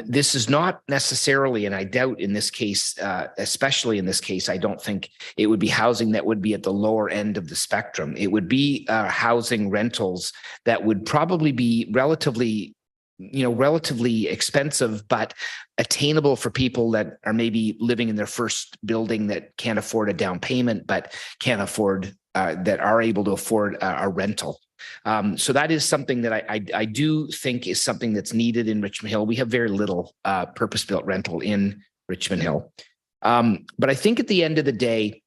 This is not necessarily, and I doubt in this case, especially in this case, I don't think it would be housing that would be at the lower end of the spectrum. It would be housing rentals that would probably be relatively relatively expensive, but attainable for people that are maybe living in their first building that can't afford a down payment, but can't afford, that are able to afford a rental. So that is something that I do think is something that's needed in Richmond Hill. We have very little purpose-built rental in Richmond Hill. But I think at the end of the day,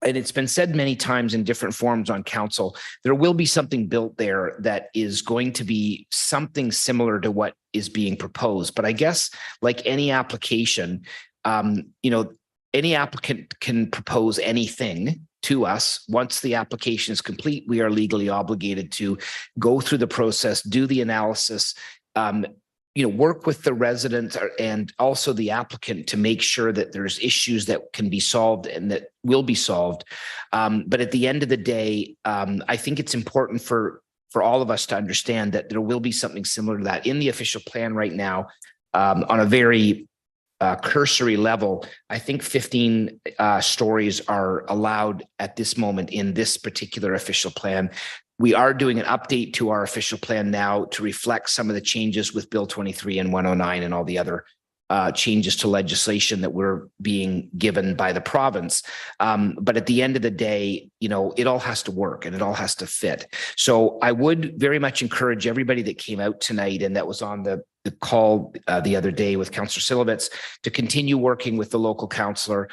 and it's been said many times in different forms on council, there will be something built there that is going to be something similar to what is being proposed. But I guess like any application, any applicant can propose anything to us. Once the application is complete, we are legally obligated to go through the process, do the analysis, work with the resident and also the applicant to make sure that there's issues that can be solved and that will be solved. But at the end of the day, I think it's important for all of us to understand that there will be something similar to that in the official plan right now. On a very cursory level, I think 15 stories are allowed at this moment in this particular official plan. We are doing an update to our official plan now to reflect some of the changes with Bill 23 and 109 and all the other changes to legislation that we're being given by the province. But at the end of the day, it all has to work and it all has to fit. So I would very much encourage everybody that came out tonight and that was on the call the other day with Councillor Silovitz to continue working with the local councillor.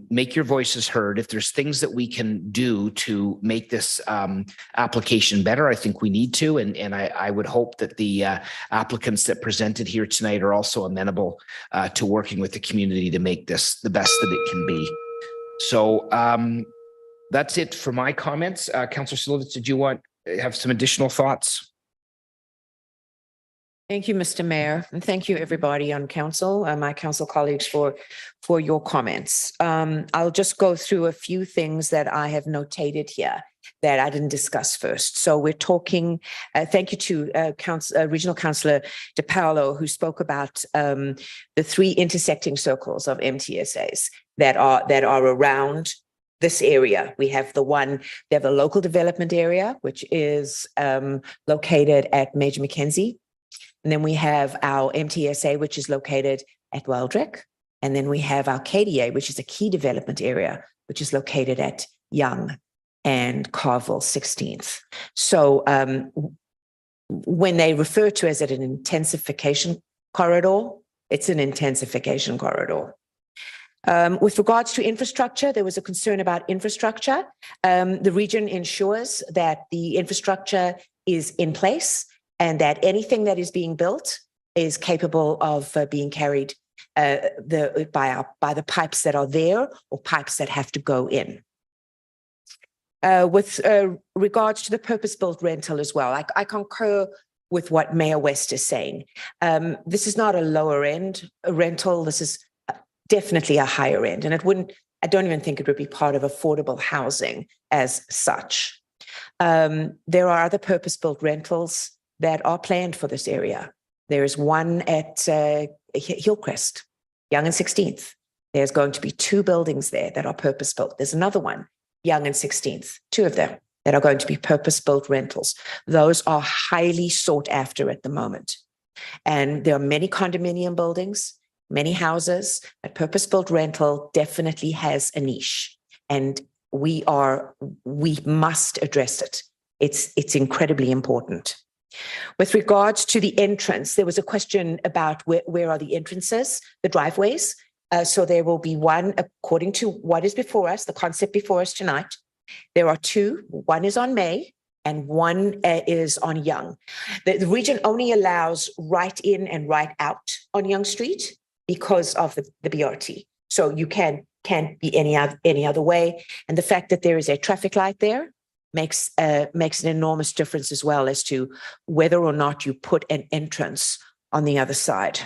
Make your voices heard. If there's things that we can do to make this application better, I think we need to. And I would hope that the applicants that presented here tonight are also amenable to working with the community to make this the best that it can be. So that's it for my comments. Councillor Silovitz, did you have some additional thoughts? Thank you, Mr. Mayor, and thank you, everybody on council, my council colleagues for your comments. I'll just go through a few things that I have notated here that I didn't discuss first. So we're talking, thank you to Regional Councillor DePaolo, who spoke about the 3 intersecting circles of MTSAs that are around this area. We have the local development area, which is located at Major Mackenzie. And then we have our MTSA, which is located at Weldrick. And then we have our KDA, which is a key development area, which is located at Young and Carville 16th. So when they refer to as an intensification corridor, it's an intensification corridor. With regards to infrastructure, there was a concern about infrastructure. The region ensures that the infrastructure is in place and that anything that is being built is capable of being carried by the pipes that are there or pipes that have to go in. With regards to the purpose-built rental as well, I concur with what Mayor West is saying. This is not a lower end rental. This is definitely a higher end, and I don't even think it would be part of affordable housing as such. There are other purpose-built rentals that are planned for this area. There is one at Hillcrest, Young and 16th. There's going to be 2 buildings there that are purpose-built. There's another one, Young and 16th, 2 of them that are going to be purpose-built rentals. Those are highly sought after at the moment. And there are many condominium buildings, many houses, but purpose-built rental definitely has a niche. And we must address it. It's incredibly important. With regards to the entrance, there was a question about where are the entrances, the driveways. So there will be one, according to what is before us, the concept before us tonight. There are 2. One is on May and one is on Young. The region only allows right in and right out on Young Street because of the BRT. So you can't be any other way. And the fact that there is a traffic light there makes an enormous difference as well as to whether or not you put an entrance on the other side.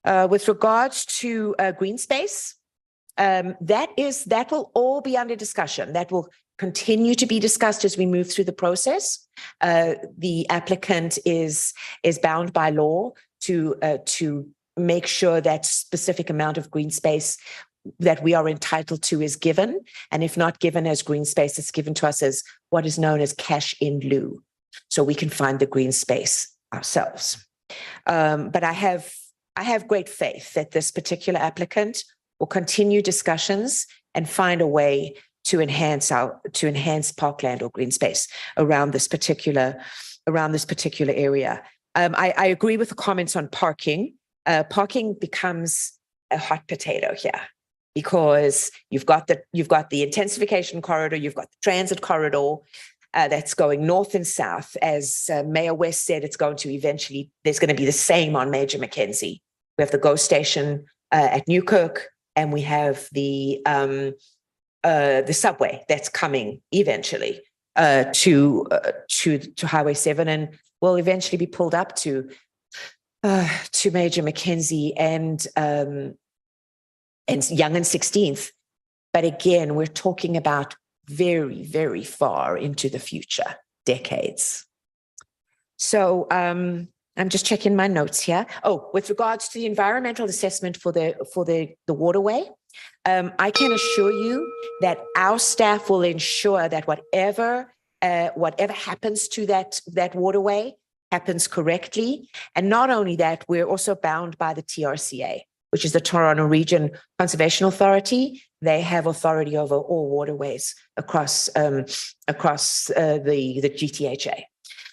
With regards to green space, that will all be under discussion. That will continue to be discussed as we move through the process. The applicant is bound by law to make sure that specific amount of green space that we are entitled to is given. And if not given as green space, it's given to us as what is known as cash in lieu. So we can find the green space ourselves. But I have great faith that this particular applicant will continue discussions and find a way to enhance parkland or green space around this particular area. I agree with the comments on parking. Parking becomes a hot potato here because you've got the intensification corridor, you've got the transit corridor that's going north and south. As Mayor West said, it's going to eventually, there's going to be the same on Major Mackenzie. We have the GO station at Newkirk, and we have the subway that's coming eventually to Highway 7 and will eventually be pulled up to Major Mackenzie and Young and 16th. But again, we're talking about very, very far into the future, decades. So I'm just checking my notes here. Oh, with regards to the environmental assessment for the waterway, I can assure you that our staff will ensure that whatever happens to that waterway happens correctly. And not only that, we're also bound by the TRCA, which is the Toronto Region Conservation Authority. They have authority over all waterways across the GTHA.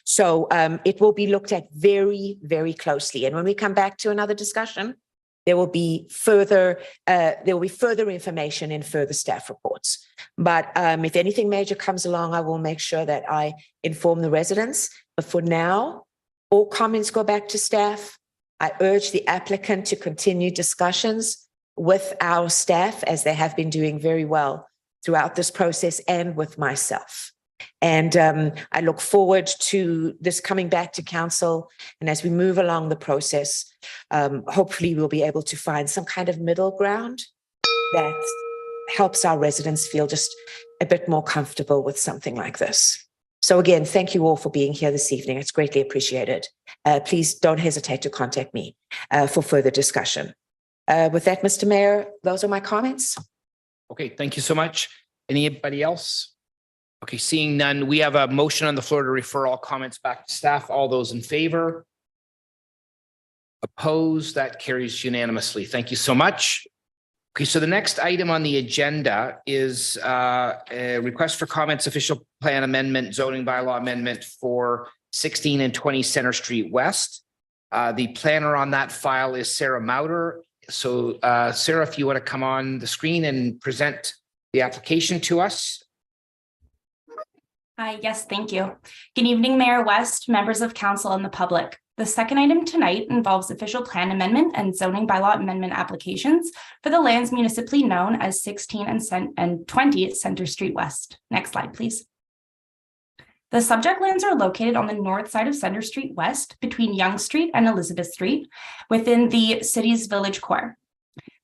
So it will be looked at very, very closely. And when we come back to another discussion, there will be further information in further staff reports. But if anything major comes along, I will make sure that I inform the residents. But for now, all comments go back to staff. I urge the applicant to continue discussions with our staff, as they have been doing very well throughout this process, and with myself. And I look forward to this coming back to council. And as we move along the process, hopefully we'll be able to find some kind of middle ground that helps our residents feel just a bit more comfortable with something like this. So again, thank you all for being here this evening. It's greatly appreciated. Please don't hesitate to contact me for further discussion. With that, Mr. Mayor, those are my comments. Okay, thank you so much. Anybody else? Okay, seeing none, we have a motion on the floor to refer all comments back to staff. All those in favor? Opposed? That carries unanimously. Thank you so much. Okay, so the next item on the agenda is a request for comments, official plan amendment, zoning bylaw amendment for 16 and 20 Center Street West. The planner on that file is Sarah Mauder. So Sarah, if you want to come on the screen and present the application to us. Yes, thank you. Good evening, Mayor West, members of council, and the public. The second item tonight involves official plan amendment and zoning bylaw amendment applications for the lands municipally known as 16 and 20 Center Street West. Next slide, please. The subject lands are located on the north side of Center Street West between Yonge Street and Elizabeth Street within the city's village core.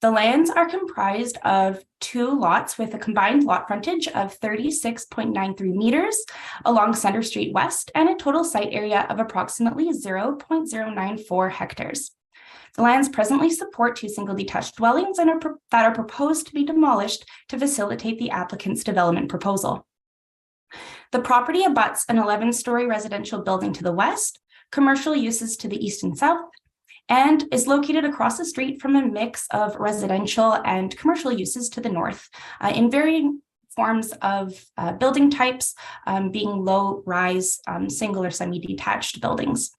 The lands are comprised of 2 lots with a combined lot frontage of 36.93 meters along Center Street West and a total site area of approximately 0.094 hectares. The lands presently support 2 single detached dwellings and that are proposed to be demolished to facilitate the applicant's development proposal. The property abuts an 11-story residential building to the west, commercial uses to the east and south, and is located across the street from a mix of residential and commercial uses to the north in varying forms of building types, being low-rise, single or semi-detached buildings.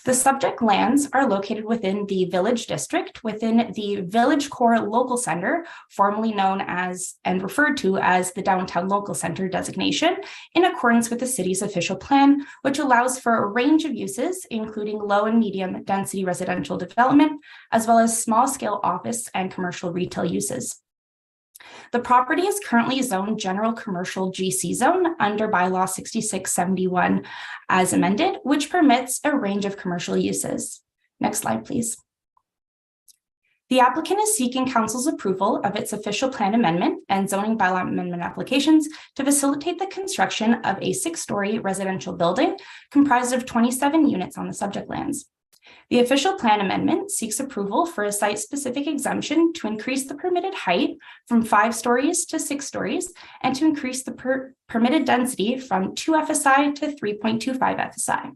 The subject lands are located within the Village District, within the Village Core Local Center, formerly known as and referred to as the Downtown Local Center designation, in accordance with the city's official plan, which allows for a range of uses, including low and medium density residential development, as well as small-scale office and commercial retail uses. The property is currently zoned general commercial GC zone under bylaw 6671 as amended, which permits a range of commercial uses. Next slide, please. The applicant is seeking council's approval of its official plan amendment and zoning bylaw amendment applications to facilitate the construction of a 6-story residential building comprised of 27 units on the subject lands. The official plan amendment seeks approval for a site-specific exemption to increase the permitted height from 5 stories to 6 stories and to increase the permitted density from 2 FSI to 3.25 FSI.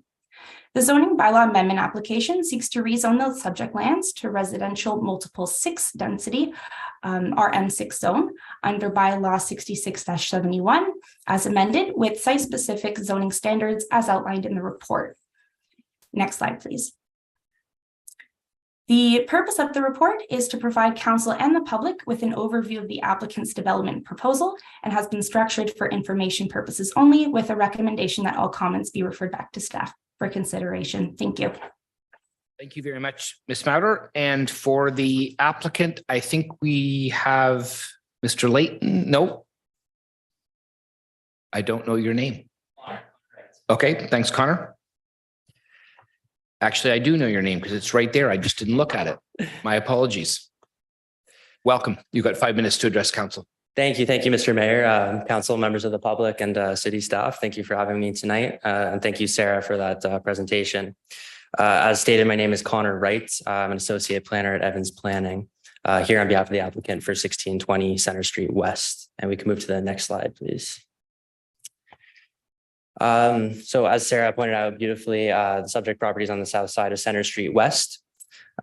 The zoning bylaw amendment application seeks to rezone the subject lands to residential multiple 6 density RM6 zone under bylaw 66-71 as amended with site-specific zoning standards as outlined in the report. Next slide, please. The purpose of the report is to provide council and the public with an overview of the applicant's development proposal and has been structured for information purposes only, with a recommendation that all comments be referred back to staff for consideration. Thank you. Thank you very much, Ms. Mauder. And for the applicant, I think we have Mr. Layton. No, I don't know your name. Okay, thanks, Connor. Actually, I do know your name because it's right there. I just didn't look at it. My apologies. Welcome. You've got 5 minutes to address council. Thank you, Mr. Mayor, council, members of the public, and city staff. Thank you for having me tonight, and thank you, Sarah, for that presentation. As stated, my name is Connor Wright. I'm an associate planner at Evans Planning, here on behalf of the applicant for 1620 Center Street West. And we can move to the next slide, please. So as Sarah pointed out beautifully, the subject property is on the south side of Center Street West,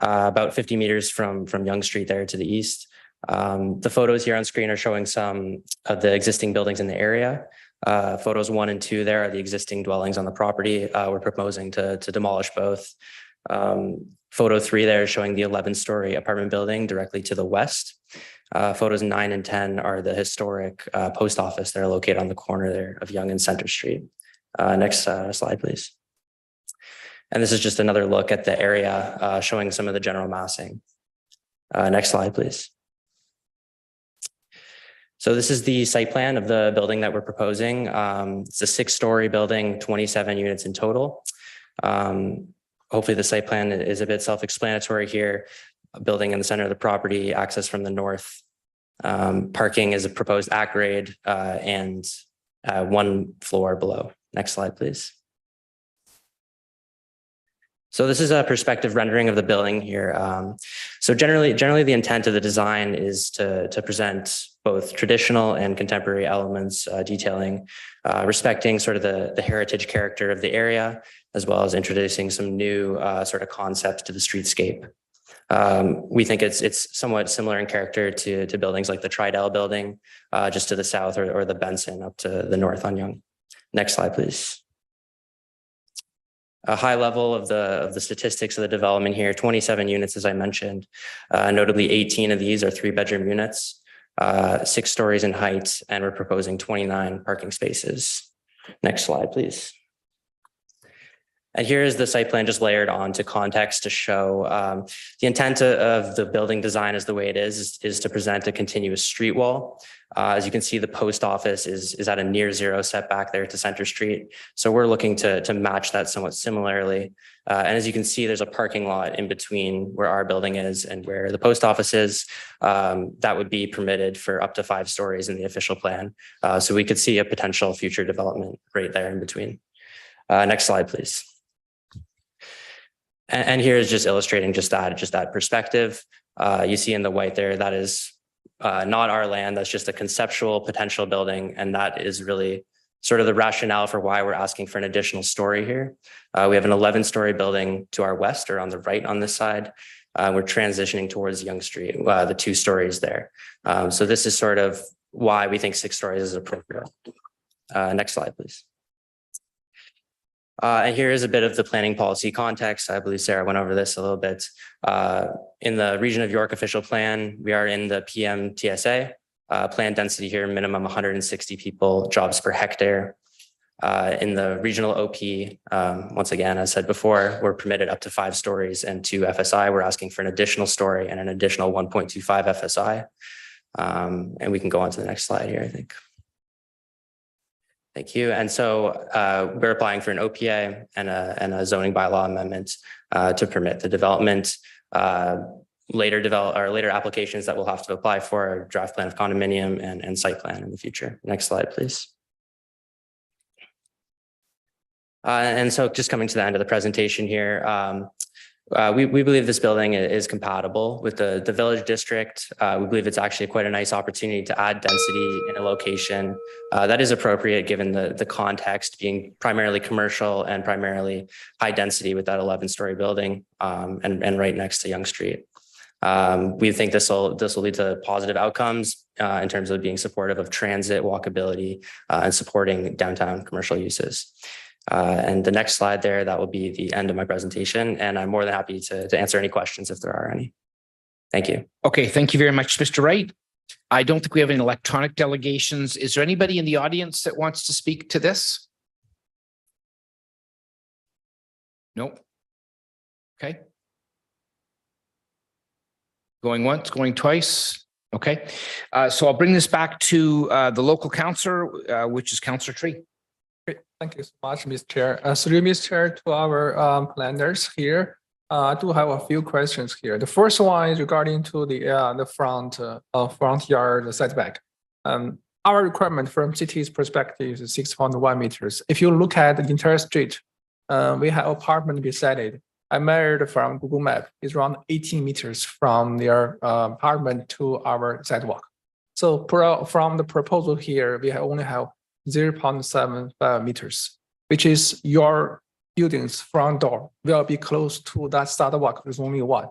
about 50 meters from Yonge Street there to the east. The photos here on screen are showing some of the existing buildings in the area. Photos 1 and 2 there are the existing dwellings on the property. We're proposing to demolish both. Photo 3 there is showing the 11-story apartment building directly to the west. Photos 9 and 10 are the historic post office that are located on the corner there of Yonge and Center Street. Next slide, please. And this is just another look at the area showing some of the general massing. Next slide, please. So this is the site plan of the building that we're proposing. It's a 6-story building, 27 units in total. Hopefully the site plan is a bit self-explanatory here. A building in the center of the property, access from the north. Parking is a proposed at grade and 1 floor below. Next slide, please. So this is a perspective rendering of the building here. So generally the intent of the design is to present both traditional and contemporary elements, detailing, respecting sort of the heritage character of the area, as well as introducing some new sort of concepts to the streetscape. We think it's somewhat similar in character to buildings like the Tridel building, just to the south, or the Benson up to the north on Yonge. Next slide, please. A high level of the statistics of the development here, 27 units, as I mentioned. Notably, 18 of these are 3-bedroom units, 6 stories in height, and we're proposing 29 parking spaces. Next slide, please. And here is the site plan just layered onto context to show the intent of the building design is the way it is to present a continuous street wall. As you can see, the post office is at a near zero setback there to Center Street. So we're looking to match that somewhat similarly. And as you can see, there's a parking lot in between where our building is and where the post office is. That would be permitted for up to 5 stories in the official plan. So we could see a potential future development right there in between. Next slide, please. And here is just illustrating just that perspective. You see in the white there, that is not our land. That's just a conceptual potential building. And that is really sort of the rationale for why we're asking for an additional story here. We have an 11-story building to our west, or on the right on this side. We're transitioning towards Yonge Street, the 2 stories there. So this is sort of why we think 6 stories is appropriate. Next slide, please. And here is a bit of the planning policy context. I believe Sarah went over this a little bit. In the Region of York official plan, we are in the PMTSA. Plan density here, minimum 160 people, jobs per hectare. In the regional OP, once again, as said before, we're permitted up to 5 stories and 2 FSI. We're asking for an additional story and an additional 1.25 FSI. And we can go on to the next slide here, I think. Thank you. And so we're applying for an OPA and a zoning bylaw amendment to permit the development. Later applications that we'll have to apply for are draft plan of condominium and site plan in the future. Next slide, please. And so just coming to the end of the presentation here, We believe this building is compatible with the village district. We believe it's actually quite a nice opportunity to add density in a location that is appropriate given the context being primarily commercial and primarily high density with that 11-story building and right next to Yonge Street. We think this will lead to positive outcomes in terms of being supportive of transit, walkability, and supporting downtown commercial uses. And the next slide there, that will be the end of my presentation. And I'm more than happy to answer any questions if there are any. Thank you. Okay, thank you very much, Mr. Wright. I don't think we have any electronic delegations. Is there anybody in the audience that wants to speak to this? No. Okay. Going once, going twice. Okay. So I'll bring this back to the local councillor, which is Councillor Tree. Great. Thank you so much, Mr. Chair. Through Mr. Chair, to our planners here, I do have a few questions here. The first one is regarding to the front yard setback. Our requirement from city's perspective is 6.1 meters. If you look at the entire street, we have apartment beside it. I measured from Google Map. It's around 18 meters from their apartment to our sidewalk. So from the proposal here, we only have 0.75 meters, which is your building's front door will be close to that sidewalk. There's only one,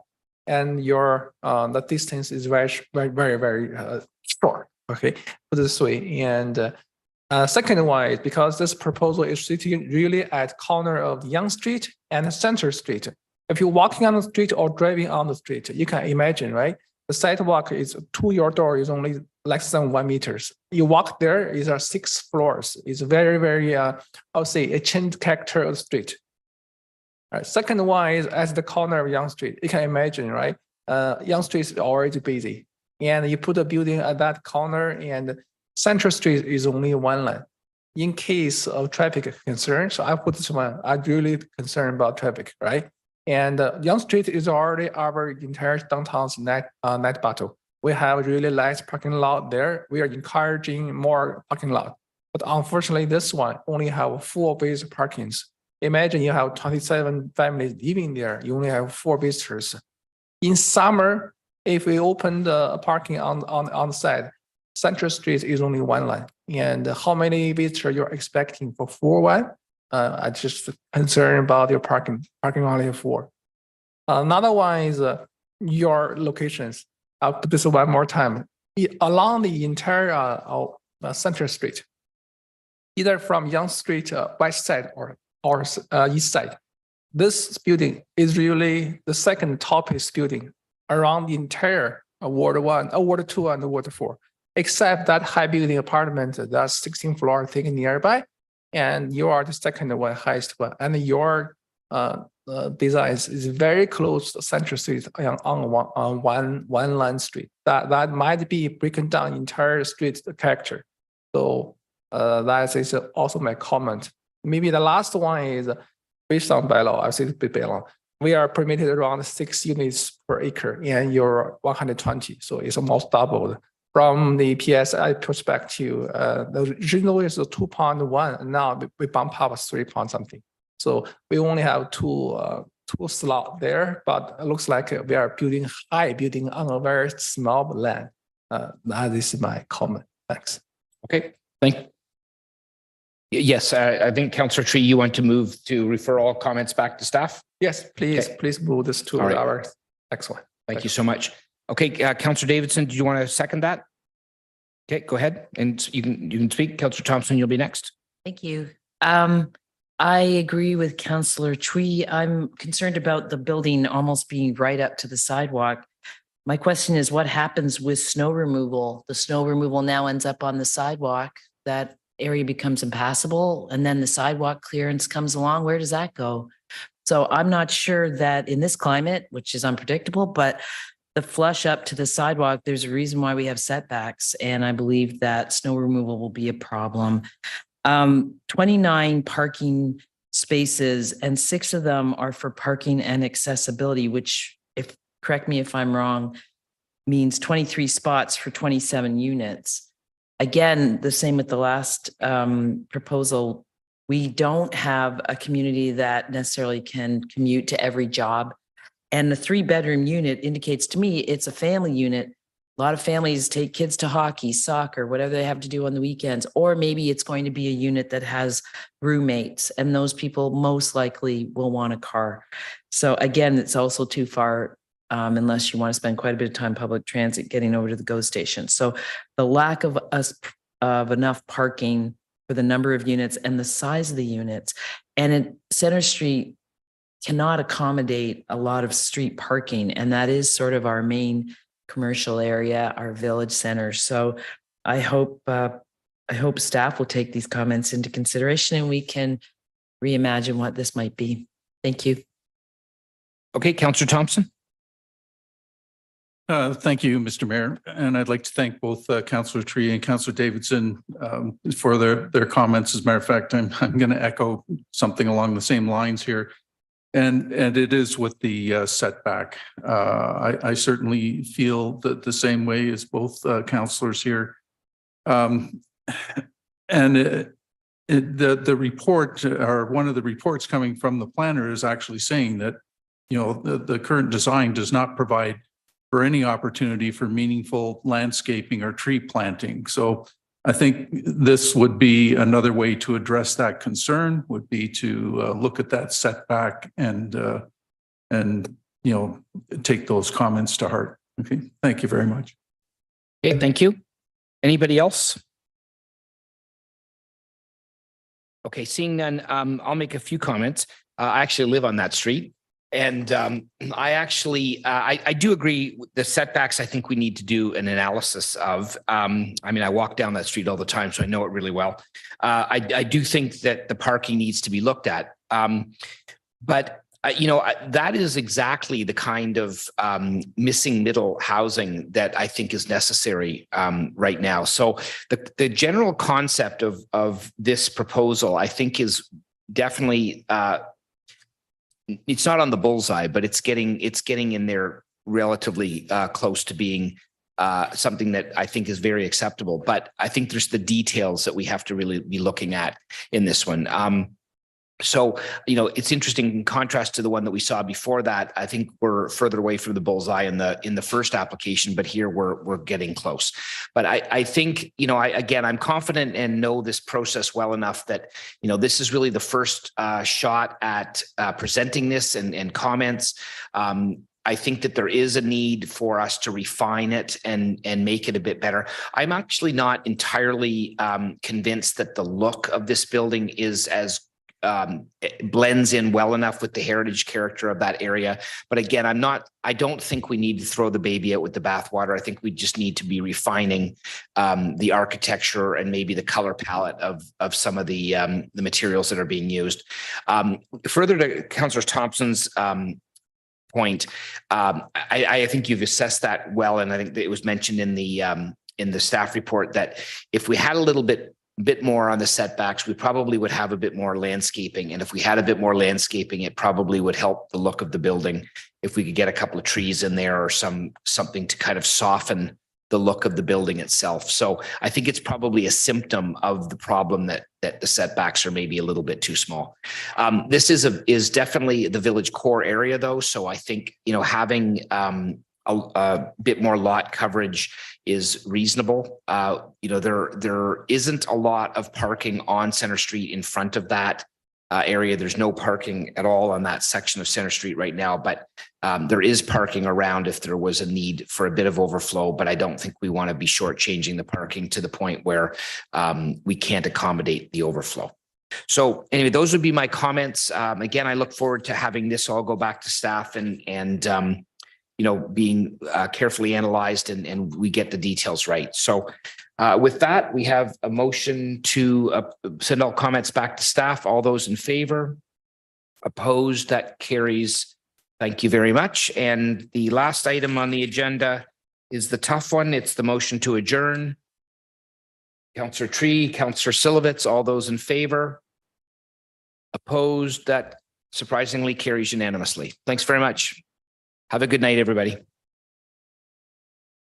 and your the distance is very short. Okay, put it this way. And second one is because this proposal is sitting really at corner of Yonge Street and Center Street. If you're walking on the street or driving on the street, you can imagine, right? The sidewalk is to your door is only less than 1 meters. You walk there, is 6 floors. It's very, I would say, a changed character of the street. All right. Second one is at the corner of Yonge Street. You can imagine, right? Yonge Street is already busy, and you put a building at that corner, and Central Street is only one lane. In case of traffic concern, so I put this one. I'm really concerned about traffic, right? And Yonge Street is already our entire downtown's net battle. We have really nice parking lot there. We are encouraging more parking lot, but unfortunately, this one only have 4 base parkings. Imagine you have 27 families living there. You only have 4 visitors. In summer, if we open the parking on the side, Central Street is only one lane. And how many visitors you're expecting for 4-1? I just concerned about your parking only 4. Another one is your locations. I'll put this one more time. Along the entire Central Street, either from Yonge Street west side or east side, this building is really the second tallest building around the entire Ward 1, Ward 2, and Ward 4, except that high building apartment that's 16 floors taken nearby, and you are the second one highest one, and your design is very close to Central Street on one line street. That might be breaking down entire street character. So that is also my comment. Maybe the last one is based on bylaw. I say bylaw. We are permitted around 6 units per acre, and you're 120, so it's almost doubled. From the PSI perspective, the original is 2.1, and now we bump up 3 point something. So we only have two slots there, but it looks like we are building on a very small land. That is my comment. Thanks. Okay, thank you. Yes, I think Councillor Tree, you want to move to refer all comments back to staff? Yes, please. Okay. Please move this to our next one. Thank you so much. Okay, Councillor Davidson, do you want to second that? Okay, go ahead, and you can speak. Councillor Thompson, you'll be next. Thank you. I agree with Councillor Tree. I'm concerned about the building almost being right up to the sidewalk. My question is, what happens with snow removal? The snow removal now ends up on the sidewalk. That area becomes impassable, and then the sidewalk clearance comes along. Where does that go? So I'm not sure that in this climate, which is unpredictable, but the flush up to the sidewalk, there's a reason why we have setbacks. And I believe that snow removal will be a problem. 29 parking spaces, and 6 of them are for parking and accessibility, which, if correct me if I'm wrong, means 23 spots for 27 units. Again, the same with the last proposal. We don't have a community that necessarily can commute to every job. And the 3-bedroom unit indicates to me it's a family unit. A lot of families take kids to hockey, soccer, whatever they have to do on the weekends, or maybe it's going to be a unit that has roommates, and those people most likely will want a car. So again, it's also too far unless you want to spend quite a bit of time public transit getting over to the GO station. So the lack of enough parking for the number of units and the size of the units, and at Center Street cannot accommodate a lot of street parking, and that is sort of our main commercial area, our village center. So I hope staff will take these comments into consideration and we can reimagine what this might be. Thank you. Okay, Councillor Thompson. Thank you, Mr. Mayor. And I'd like to thank both Councillor Tree and Councillor Davidson for their comments. As a matter of fact, I'm going to echo something along the same lines here. And it is with the setback. I certainly feel the same way as both councillors here. And the report, or one of the reports coming from the planner, is actually saying that, you know, the current design does not provide for any opportunity for meaningful landscaping or tree planting. So I think this would be another way to address that concern, would be to look at that setback and you know, take those comments to heart. Okay, thank you very much. Okay, thank you. Anybody else? Okay, seeing none, I'll make a few comments. I actually live on that street. And I actually, I do agree with the setbacks. I think we need to do an analysis of. I mean, I walk down that street all the time, so I know it really well. I do think that the parking needs to be looked at. But you know, that is exactly the kind of missing middle housing that I think is necessary right now. So the general concept of this proposal, I think, is definitely. It's not on the bullseye, but it's getting in there relatively close to being something that I think is very acceptable. But I think there's the details that we have to really be looking at in this one. So, you know, it's interesting in contrast to the one that we saw before that. I think we're further away from the bullseye in the first application, but here we're getting close. But I think, you know, I'm confident and know this process well enough that, you know, this is really the first shot at presenting this and comments. I think that there is a need for us to refine it and make it a bit better. I'm actually not entirely convinced that the look of this building is as it blends in well enough with the heritage character of that area. But again, I don't think we need to throw the baby out with the bathwater. I think we just need to be refining the architecture and maybe the color palette of some of the materials that are being used. Further to Councillor Thompson's point, I think you've assessed that well, and I think that it was mentioned in the staff report that if we had a little bit more on the setbacks, we probably would have a bit more landscaping. And if we had a bit more landscaping, it probably would help the look of the building. If we could get a couple of trees in there or something to kind of soften the look of the building itself. So I think it's probably a symptom of the problem that the setbacks are maybe a little bit too small. This is definitely the village core area though. So I think, you know, having a bit more lot coverage is reasonable. You know, there isn't a lot of parking on Center Street in front of that area. There's no parking at all on that section of Center Street right now, but there is parking around if there was a need for a bit of overflow. But I don't think we want to be shortchanging the parking to the point where we can't accommodate the overflow. So anyway, those would be my comments. Again, I look forward to having this all go back to staff and you know, being carefully analyzed and we get the details right. So with that, we have a motion to send all comments back to staff. All those in favor? Opposed? That carries. Thank you very much. And the last item on the agenda is the tough one. It's the motion to adjourn. Councillor Tree, Councillor Silovitz, all those in favor? Opposed? That surprisingly carries unanimously. Thanks very much. Have a good night, everybody.